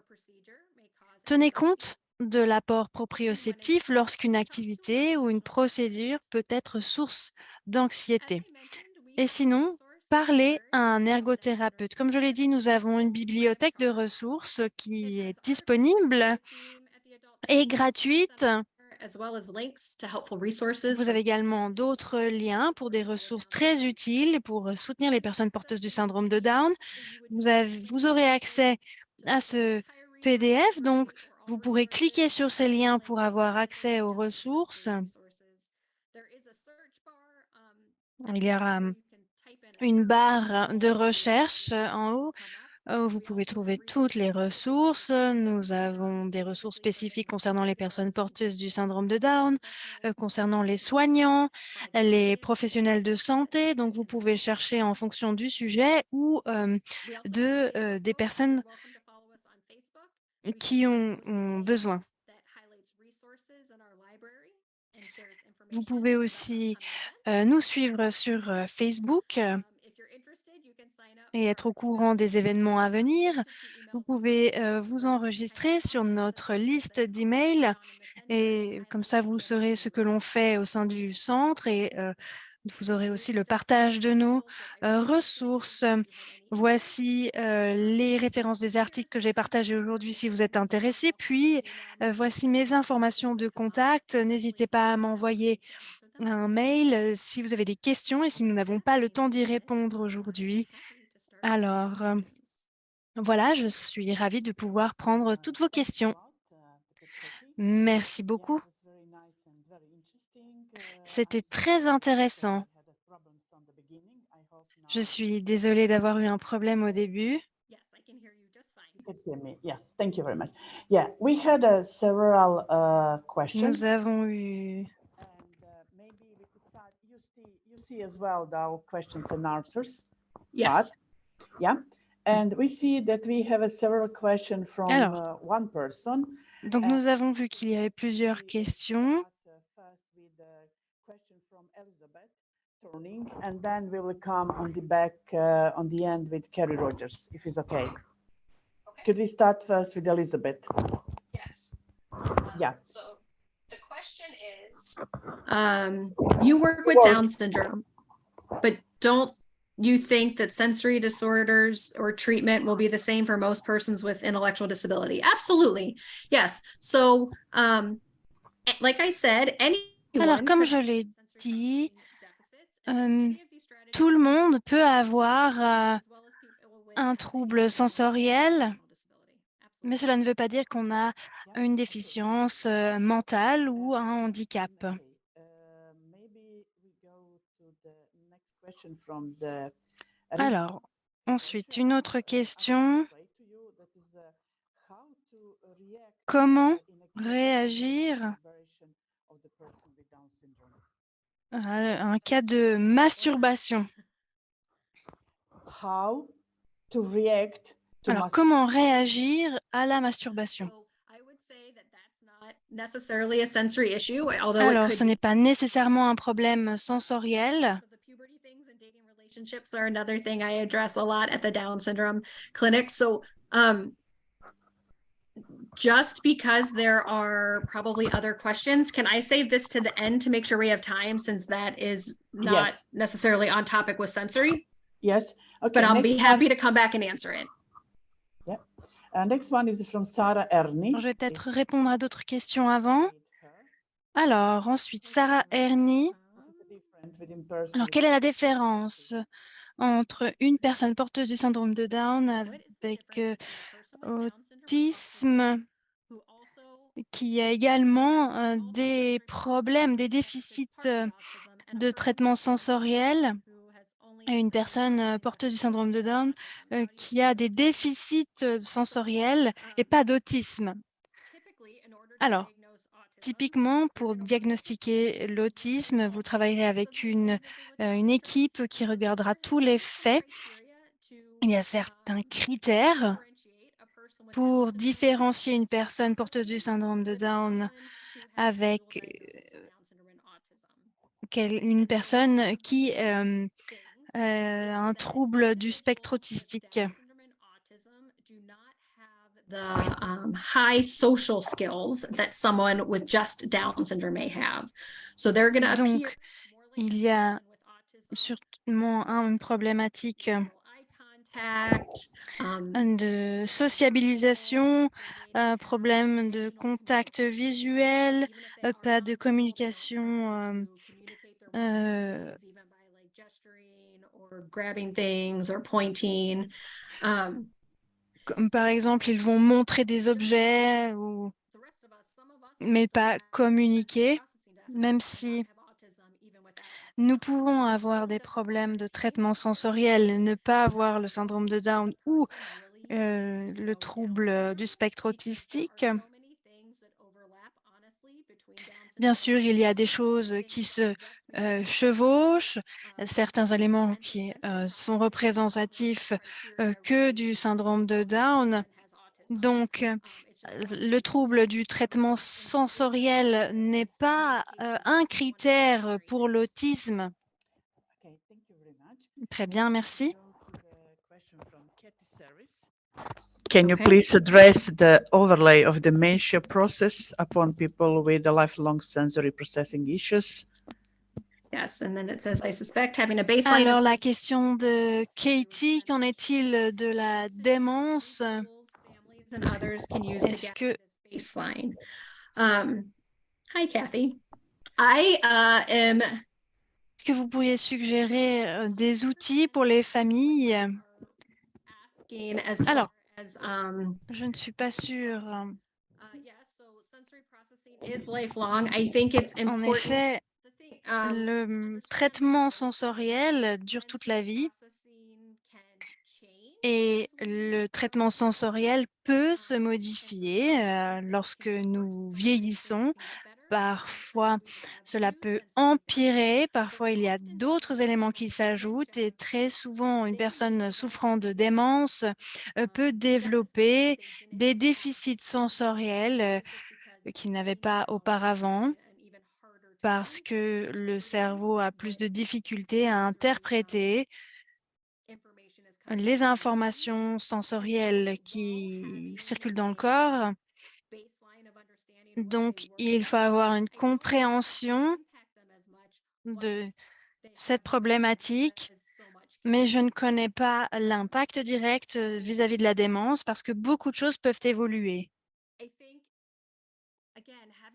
Tenez compte de l'apport proprioceptif lorsqu'une activité ou une procédure peut être source d'anxiété. Et sinon, parlez à un ergothérapeute. Comme je l'ai dit, nous avons une bibliothèque de ressources qui est disponible et gratuite. Vous avez également d'autres liens pour des ressources très utiles pour soutenir les personnes porteuses du syndrome de Down. Vous aurez accès à ce PDF, donc vous pourrez cliquer sur ces liens pour avoir accès aux ressources. Il y aura une barre de recherche en haut. Vous pouvez trouver toutes les ressources. Nous avons des ressources spécifiques concernant les personnes porteuses du syndrome de Down, concernant les soignants, les professionnels de santé. Donc, vous pouvez chercher en fonction du sujet ou des personnes qui ont besoin. Vous pouvez aussi nous suivre sur Facebook et être au courant des événements à venir. Vous pouvez vous enregistrer sur notre liste d'emails et comme ça, vous saurez ce que l'on fait au sein du centre et vous aurez aussi le partage de nos ressources. Voici les références des articles que j'ai partagés aujourd'hui si vous êtes intéressé. Puis, voici mes informations de contact. N'hésitez pas à m'envoyer un mail si vous avez des questions et si nous n'avons pas le temps d'y répondre aujourd'hui. Alors, voilà, je suis ravie de pouvoir prendre toutes vos questions. Merci beaucoup. C'était très intéressant. Je suis désolée d'avoir eu un problème au début. Could hear me. Yes, thank you very much. Yeah, we had several questions. Nous avons eu... And maybe we could start. You see as well the questions and answers. Yes. Yeah, and we see that we have several questions from Alors, one person. donc nous avons vu qu'il y avait plusieurs questions. First with the question from Elizabeth Turning, and then we will come on the back on the end with Kerry Rogers, if it's okay. Could we start first with Elizabeth? Yes. Yeah. So the question is, you work with Down syndrome, but don't you think that sensory disorders or treatment will be the same for most persons with intellectual disability? Absolutely. Yes. So like I said, Alors, comme je l'ai dit, tout le monde peut avoir un trouble sensoriel, mais cela ne veut pas dire qu'on a une déficience mentale ou un handicap. Alors, ensuite, une autre question. Comment réagir à un cas de masturbation? Alors, comment réagir à la masturbation? Alors, ce n'est pas nécessairement un problème sensoriel. Relationships are another thing I address a lot at the Down syndrome clinic. So, just because there are probably other questions, can I save this to the end to make sure we have time, since that is not necessarily on topic with sensory? Yes. Okay. But I'll be happy to come back and answer it. Yeah. Next one is from Sarah Ernie. Je vais peut-être répondre à d'autres questions avant. Alors, ensuite, Sarah Ernie. Alors, quelle est la différence entre une personne porteuse du syndrome de Down avec autisme, qui a également des problèmes, des déficits de traitement sensoriel, et une personne porteuse du syndrome de Down qui a des déficits sensoriels et pas d'autisme? Alors, typiquement, pour diagnostiquer l'autisme, vous travaillerez avec une équipe qui regardera tous les faits. Il y a certains critères pour différencier une personne porteuse du syndrome de Down avec une personne qui a un trouble du spectre autistique. The high social skills that someone with just Down syndrome may have. So they're going to appear. Donc, il y a sûrement une problématique de sociabilisation, problème de contact visuel, pas de communication grabbing things or pointing. Comme par exemple, ils vont montrer des objets, mais pas communiquer, même si nous pouvons avoir des problèmes de traitement sensoriel, ne pas avoir le syndrome de Down ou le trouble du spectre autistique. Bien sûr, il y a des choses qui se chevauchent, certains éléments qui sont représentatifs que du syndrome de Down. Donc, le trouble du traitement sensoriel n'est pas un critère pour l'autisme. Très bien, merci. Can you please address the overlay of dementia process upon people with the lifelong sensory processing issues? Yes, and then it says, I suspect having a baseline. Alors, la question de Katie, qu'en est-il de la démence? Est-ce que... baseline. Hi, Kathy. I am... Est-ce que vous pourriez suggérer des outils pour les familles? Alors, je ne suis pas sûre. En effet, le traitement sensoriel dure toute la vie et le traitement sensoriel peut se modifier lorsque nous vieillissons. Parfois, cela peut empirer, parfois il y a d'autres éléments qui s'ajoutent et très souvent, une personne souffrant de démence peut développer des déficits sensoriels qu'il n'avait pas auparavant parce que le cerveau a plus de difficultés à interpréter les informations sensorielles qui circulent dans le corps. Donc, il faut avoir une compréhension de cette problématique, mais je ne connais pas l'impact direct vis-à-vis de la démence parce que beaucoup de choses peuvent évoluer.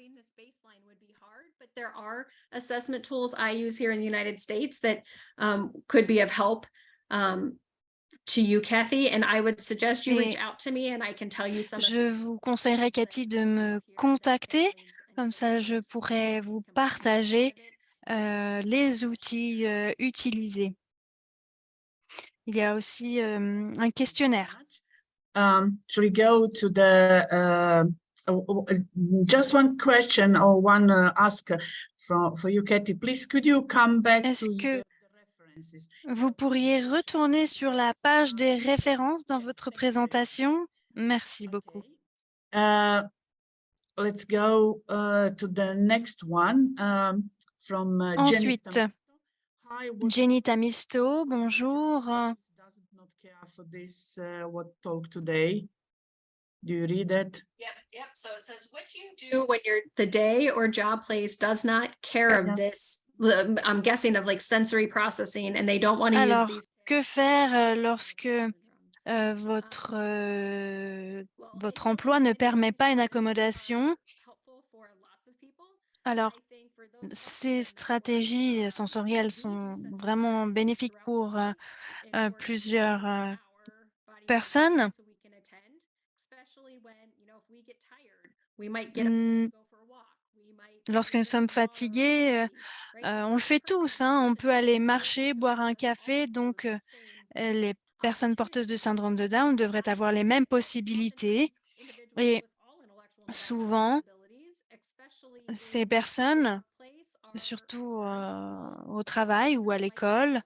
having this baseline would be hard, but there are assessment tools I use here in the United States that could be of help to you, Kathy, and I would suggest you reach Et out to me and I can tell you some of je vous conseillerais, Cathy, de me contacter. Comme ça, je pourrais vous partager les outils utilisés. Il y a aussi un questionnaire. Should we go to the just one question or one ask for you, Katie? Please, could you come back Est-ce to que the references? vous pourriez retourner sur la page des références dans votre présentation? Merci beaucoup. Okay. Let's go to the next one from Jenny Ensuite, Tamisto. Hi, Jenny Tamisto, bonjour. does not care for this what talk today. Do you read it? Yep. So it says, what do you do when the day or job place does not care of this? I'm guessing of like sensory processing, and they don't want to use Alors, these. que faire lorsque votre emploi ne permet pas une accommodation? Alors, ces stratégies sensorielles sont vraiment bénéfiques pour plusieurs personnes. Lorsque nous sommes fatigués, on le fait tous, hein, on peut aller marcher, boire un café, donc les personnes porteuses de syndrome de Down devraient avoir les mêmes possibilités. Et souvent, ces personnes, surtout au travail ou à l'école,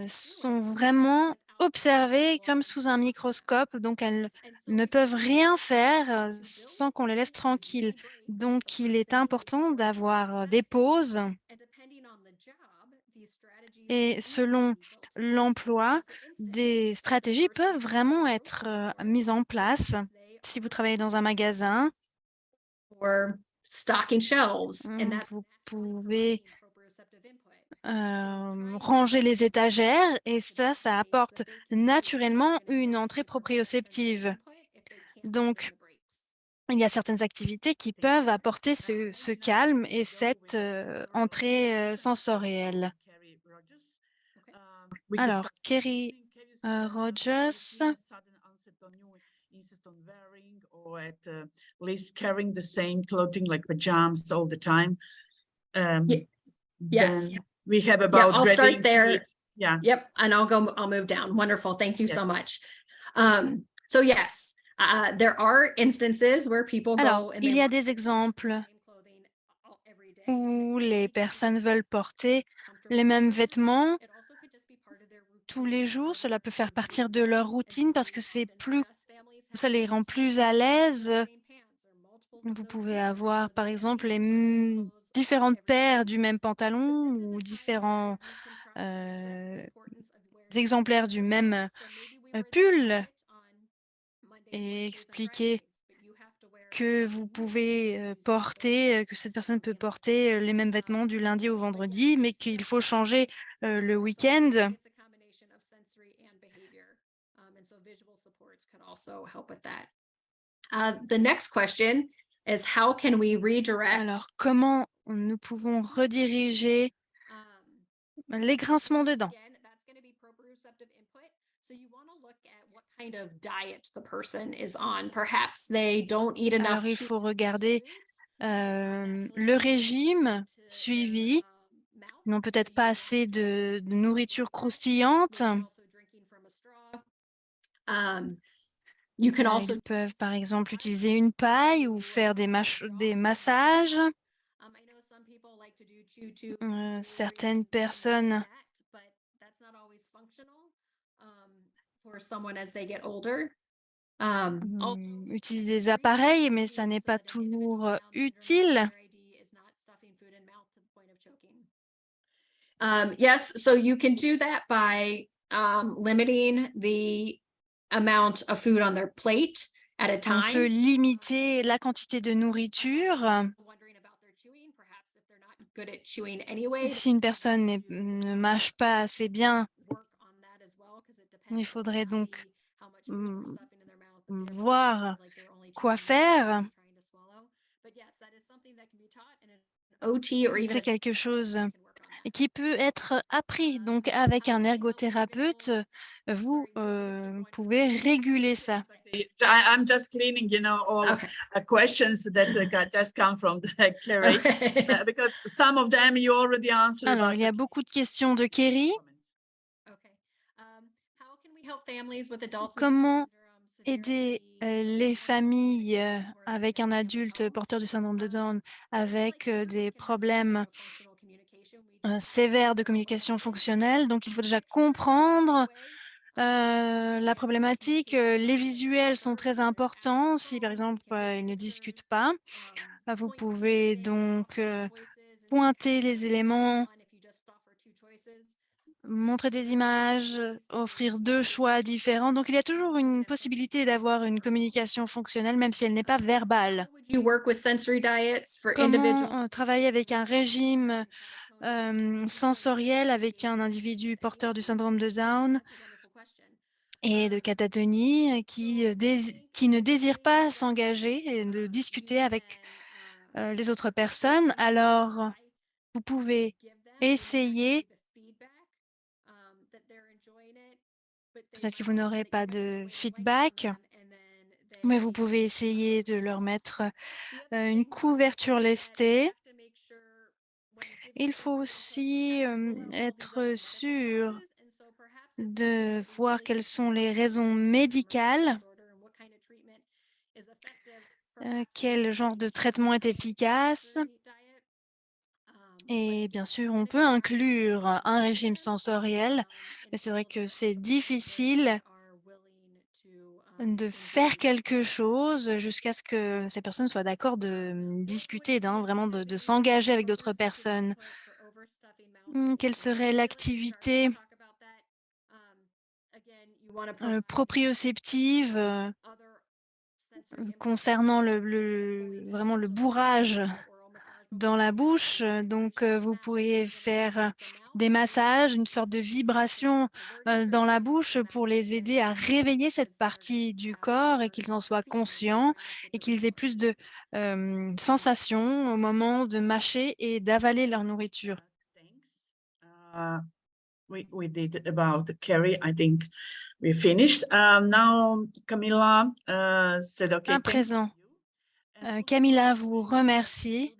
sont vraiment observées comme sous un microscope, donc elles ne peuvent rien faire sans qu'on les laisse tranquilles. Donc, il est important d'avoir des pauses et selon l'emploi, des stratégies peuvent vraiment être mises en place. Si vous travaillez dans un magasin, Or stocking shelves, and vous pouvez ranger les étagères et ça apporte naturellement une entrée proprioceptive. Donc, il y a certaines activités qui peuvent apporter ce calme et cette entrée sensorielle. Alors, Kerry Rogers. Insist on wearing or at least carrying the same clothing like pajamas all the time. Yes. Then we have about I'll start there. Yeah. Yep. And I'll move down. Wonderful. Thank you so much. So yes, there are instances where people Alors, go and il y a des exemples où les personnes veulent porter les mêmes vêtements tous les jours. Cela peut faire partie de leur routine parce que ça les rend plus à l'aise. Vous pouvez avoir, par exemple, les différentes paires du même pantalon ou différents exemplaires du même pull et expliquer que vous pouvez que cette personne peut porter les mêmes vêtements du lundi au vendredi, mais qu'il faut changer le week-end. The next question is how can we redirect? Alors, comment nous pouvons rediriger les grincements de dents? Alors, il faut regarder le régime suivi. Ils n'ont peut-être pas assez de nourriture croustillante. Ils peuvent, par exemple, utiliser une paille ou faire des massages. Certaines personnes utilisent des appareils, mais ça n'est pas toujours utile. Yes, so you can do that by limiting the amount of food on their plate at a time. On peut limiter la quantité de nourriture. Si une personne ne mâche pas assez bien, il faudrait donc voir quoi faire. OT or even C'est a quelque chose can work on that. qui peut être appris. Donc, avec un ergothérapeute, vous pouvez réguler ça. I'm just cleaning, all Okay. questions that just come from Carrie, Okay. because some of them you already answered. Alors, il y a beaucoup de questions de Kerry. Okay. How can we help families with adults with Comment Down syndrome aider severely les or familles disorder avec un with adulte Down? porteur du syndrome de Down, Families avec like des Down can have problèmes sociofunctional communication. We just sévères de covered what communication that is. fonctionnelle. Donc, il faut déjà Make sure that comprendre way. la problématique. Les visuels sont très importants. Si, par exemple, ils ne discutent pas, vous pouvez donc pointer les éléments, montrer des images, offrir 2 choix différents. Donc, il y a toujours une possibilité d'avoir une communication fonctionnelle, même si elle n'est pas verbale. You work with sensory diets for individuals Comment travailler avec un régime sensoriel avec un individu porteur du syndrome de Down et de catatonie qui ne désire pas s'engager et de discuter avec les autres personnes? Alors, vous pouvez essayer. Peut-être que vous n'aurez pas de feedback, mais vous pouvez essayer de leur mettre une couverture lestée. Il faut aussi être sûr de voir quelles sont les raisons médicales, quel genre de traitement est efficace. Et bien sûr, on peut inclure un régime sensoriel, mais c'est vrai que c'est difficile de faire quelque chose jusqu'à ce que ces personnes soient d'accord de discuter, vraiment de s'engager avec d'autres personnes. Quelle serait l'activité proprioceptive concernant vraiment le bourrage dans la bouche? Donc, vous pourriez faire des massages, une sorte de vibration dans la bouche pour les aider à réveiller cette partie du corps et qu'ils en soient conscients et qu'ils aient plus de sensations au moment de mâcher et d'avaler leur nourriture. Thanks. We did about Carrie. I think we finished. Now Camilla said, okay, À thank présent, you. Camilla vous remercie.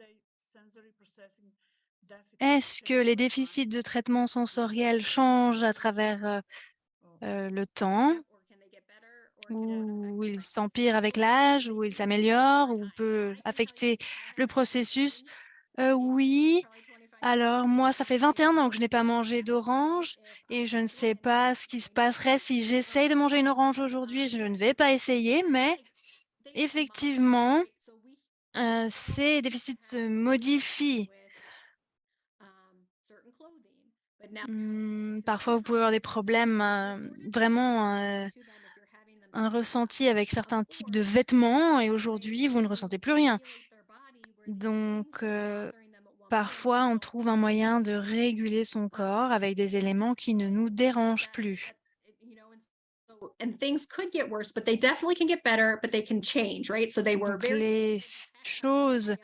Est-ce que les déficits de traitement sensoriel changent à travers le temps, ou ils s'empirent avec l'âge, ou ils s'améliorent, ou peut affecter le processus? Oui. Alors moi, ça fait 21 ans que je n'ai pas mangé d'orange et je ne sais pas ce qui se passerait si j'essaye de manger une orange aujourd'hui. Je ne vais pas essayer, mais effectivement, ces déficits se modifient. Parfois, vous pouvez avoir des problèmes, vraiment, un ressenti avec certains types de vêtements et aujourd'hui, vous ne ressentez plus rien. Donc, parfois, on trouve un moyen de réguler son corps avec des éléments qui ne nous dérangent plus. And things could get worse, but they definitely can get better, but they can change, right? So they were Donc, very les choses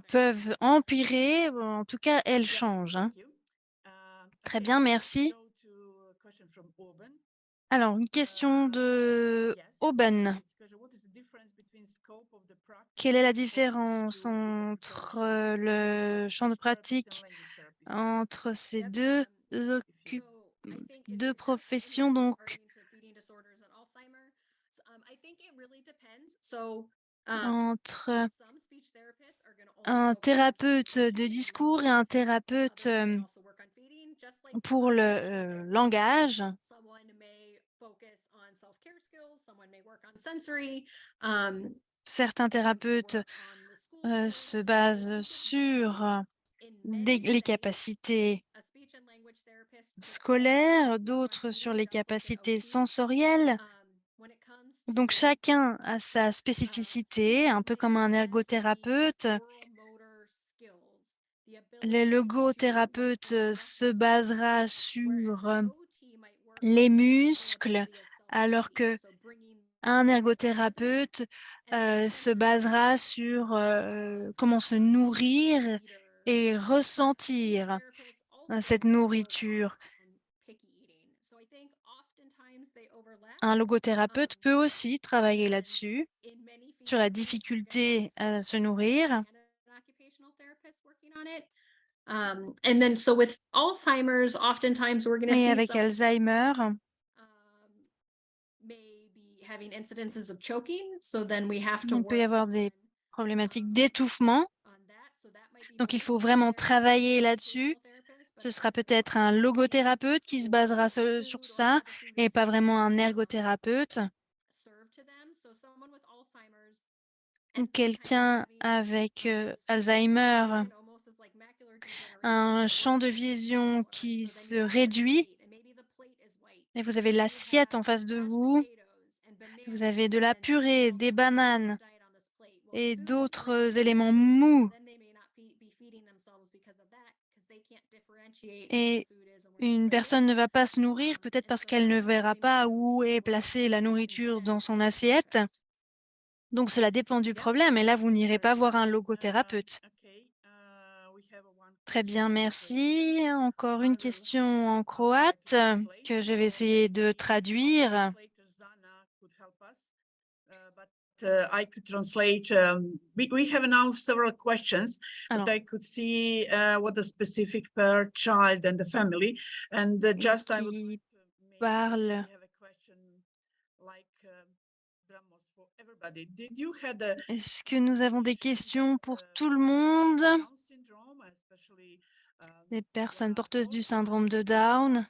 peuvent empirer, en tout cas, elles changent, hein. Très bien, merci. Alors, une question de Auben. Quelle est la différence entre le champ de pratique entre ces deux professions, donc entre un thérapeute de discours et un thérapeute pour le langage? Certains thérapeutes se basent sur les capacités scolaires, d'autres sur les capacités sensorielles. Donc chacun a sa spécificité, un peu comme un ergothérapeute. Le logothérapeute se basera sur les muscles, alors que un ergothérapeute se basera sur comment se nourrir et ressentir cette nourriture. Un logothérapeute peut aussi travailler là-dessus, sur la difficulté à se nourrir. And then, so with Alzheimer's, oftentimes we're going to Et see avec Alzheimer, maybe having incidences of choking. So then we have to il peut y work avoir des on problématiques d'étouffement. that. So that might be Donc, il more faut vraiment specific to travailler the là-dessus. occupational therapist, but Ce I sera think peut-être un logothérapeute qui se basera sur food or ça other food et pas vraiment un ergothérapeute. serve to them. So someone with Alzheimer's Ou quelqu'un avec Alzheimer, un champ de vision qui se réduit et vous avez l'assiette en face de vous. Vous avez de la purée, des bananes et d'autres éléments mous. Et une personne ne va pas se nourrir peut-être parce qu'elle ne verra pas où est placée la nourriture dans son assiette. Donc, cela dépend du problème. Et là, vous n'irez pas voir un logothérapeute. Très bien, merci. Encore une question en croate que je vais essayer de traduire. I could translate. We have now several questions, but I could see what is specific per child and the family. And just I would Qui parle. have a question like Brahmos for everybody. Did you had a Est-ce que nous avons des questions pour tout le monde? Down syndrome, especially Des personnes porteuses du syndrome de Down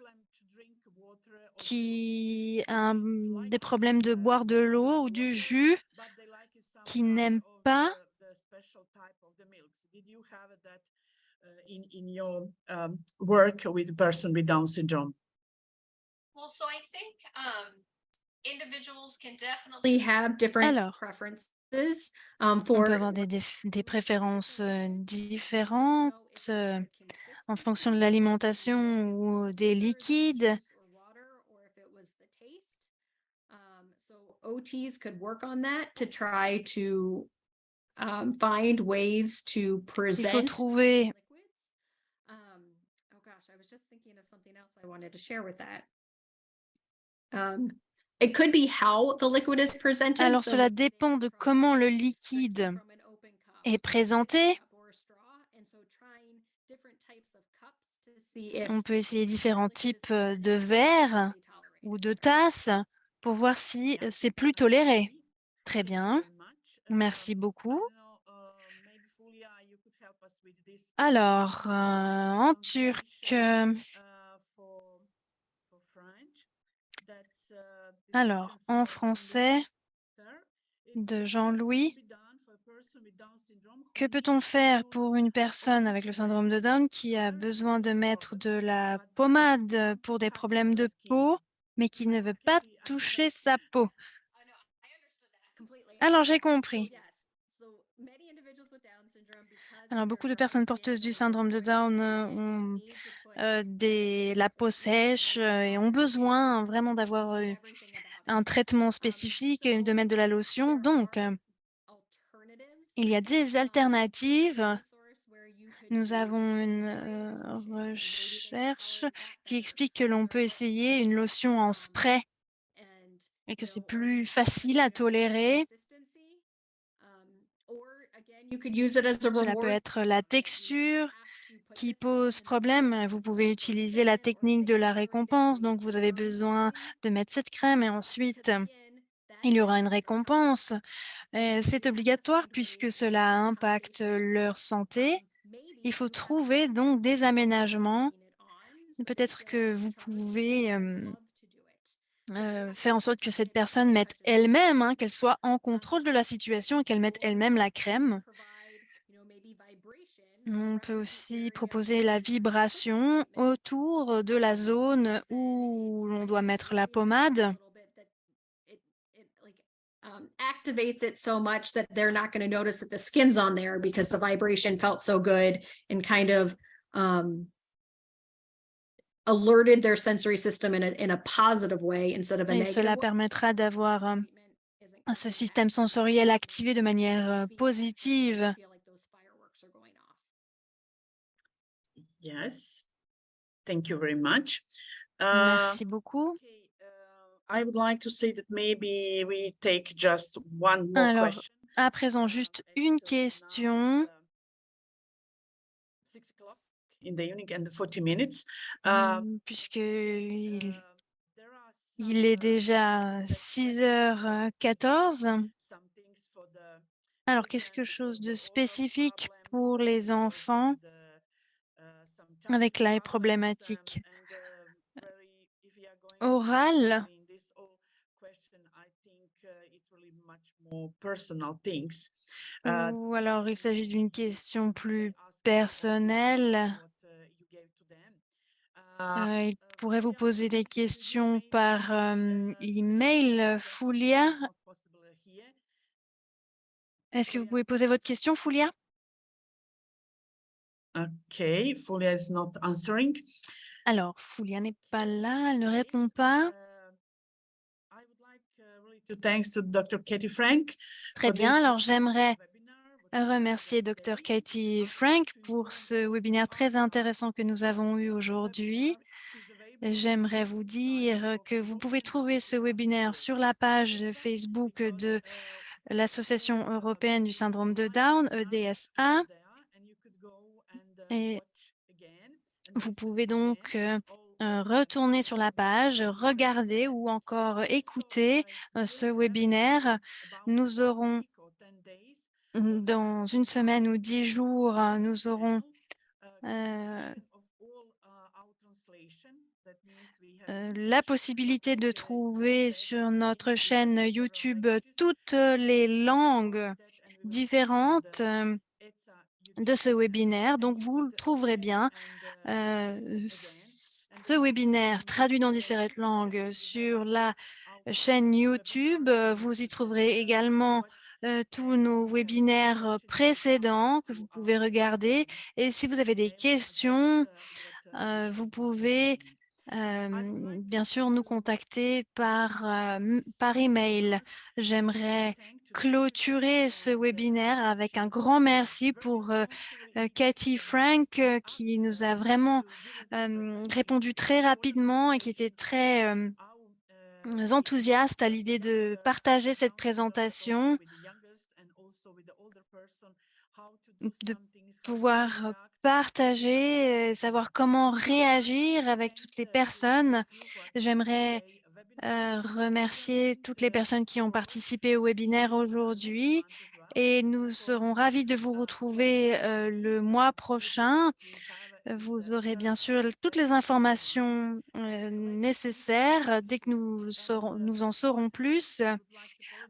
qui ont des problèmes de boire de l'eau ou du jus, qui n'aiment pas. In your work with a person with Down syndrome? Well, so I think individuals can definitely have different Alors, preferences on for peut avoir des préférences différentes en fonction de l'alimentation ou des liquides. So OTs could work on that to try to find ways to present. Il faut trouver. Oh gosh, I was just thinking of something else I wanted to share with that. It could be how the liquid is presented. Alors, cela dépend de comment le liquide est présenté. On peut essayer différents types de verres ou de tasses pour voir si c'est plus toléré. Très bien. Merci beaucoup. Alors, en turc, alors, en français, de Jean-Louis, que peut-on faire pour une personne avec le syndrome de Down qui a besoin de mettre de la pommade pour des problèmes de peau, mais qui ne veut pas toucher sa peau? Alors, j'ai compris. Alors, beaucoup de personnes porteuses du syndrome de Down ont la peau sèche et ont besoin vraiment d'avoir un traitement spécifique et de mettre de la lotion. Donc, il y a des alternatives. Nous avons une recherche qui explique que l'on peut essayer une lotion en spray et que c'est plus facile à tolérer. Cela peut être la texture qui pose problème. Vous pouvez utiliser la technique de la récompense. Donc, vous avez besoin de mettre cette crème et ensuite, il y aura une récompense. C'est obligatoire puisque cela impacte leur santé. Il faut trouver donc des aménagements. Peut-être que vous pouvez faire en sorte que cette personne mette elle-même, qu'elle soit en contrôle de la situation et qu'elle mette elle-même la crème. On peut aussi proposer la vibration autour de la zone où l'on doit mettre la pommade. Activates it so much that they're not going to notice that the skin's on there because the vibration felt so good and kind of alerted their sensory system in a positive way instead of a Et negative cela way. permettra d'avoir ce système sensoriel activé de manière positive. Yes, thank you very much. Merci beaucoup. Okay, I would like to say that maybe we take just one more Alors, question. à présent, juste une question. 6 o'clock in the evening and 40 minutes. Puisqu'il There are il est déjà things that 6h14. some things for the Alors, children quelque chose with de the oral spécifique problems pour les and enfants some avec childhood la problems problématique and very if we are going orale in this whole question, I think it's really much more personal things. ou alors il s'agit d'une question plus They ask you personnelle. what you gave to them. Il pourrait vous Fulia, poser des is it possible you questions par email, Foulia. not possible here? Est-ce que vous pouvez poser votre question, Foulia? Okay, Fulia is not answering. Alors, Foulia n'est pas là, elle ne répond pas. I would like really to thanks to Dr. Katie Frank Très for bien, this alors j'aimerais webinar, what we remercier had Dr. today. Katie I'm Frank going to pour inform ce you webinaire très how intéressant que nous avons eu this aujourd'hui. webinar is available J'aimerais on vous the website dire of que vous pouvez European trouver ce Association of webinaire sur la page Dyslexia, Facebook because de l'Association we européenne du will syndrome de live Down, webinar EDSA. over there, and you could go and Et watch again and vous listen pouvez donc again all retourner sur la page, what we have regarder said. ou encore Also, écouter we ce will have webinaire. about Nous 1 aurons week or 10 days dans une semaine ou 10 jours, nous aurons euh, completion of all our translation. That means we have la English, possibilité de Latvian, trouver Uzbek, sur notre Romanian. We have chaîne several YouTube languages. toutes les langues différentes de ce webinaire. Donc, vous le trouverez bien, ce webinaire traduit dans différentes langues sur la chaîne YouTube. Vous y trouverez également tous nos webinaires précédents que vous pouvez regarder. Et si vous avez des questions, vous pouvez bien sûr nous contacter par email. J'aimerais clôturer ce webinaire avec un grand merci pour Cathy Frank qui nous a vraiment répondu très rapidement et qui était très enthousiaste à l'idée de partager cette présentation, de pouvoir partager, savoir comment réagir avec toutes les personnes. J'aimerais remercier toutes les personnes qui ont participé au webinaire aujourd'hui et nous serons ravis de vous retrouver le mois prochain. Vous aurez bien sûr toutes les informations nécessaires dès que nous en saurons plus.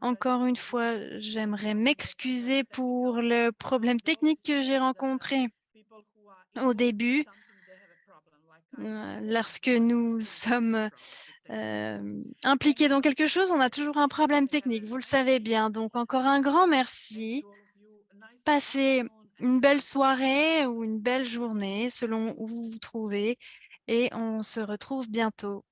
Encore une fois, j'aimerais m'excuser pour le problème technique que j'ai rencontré au début. Lorsque nous sommes impliqués dans quelque chose, on a toujours un problème technique, vous le savez bien. Donc, encore un grand merci. Passez une belle soirée ou une belle journée selon où vous vous trouvez et on se retrouve bientôt.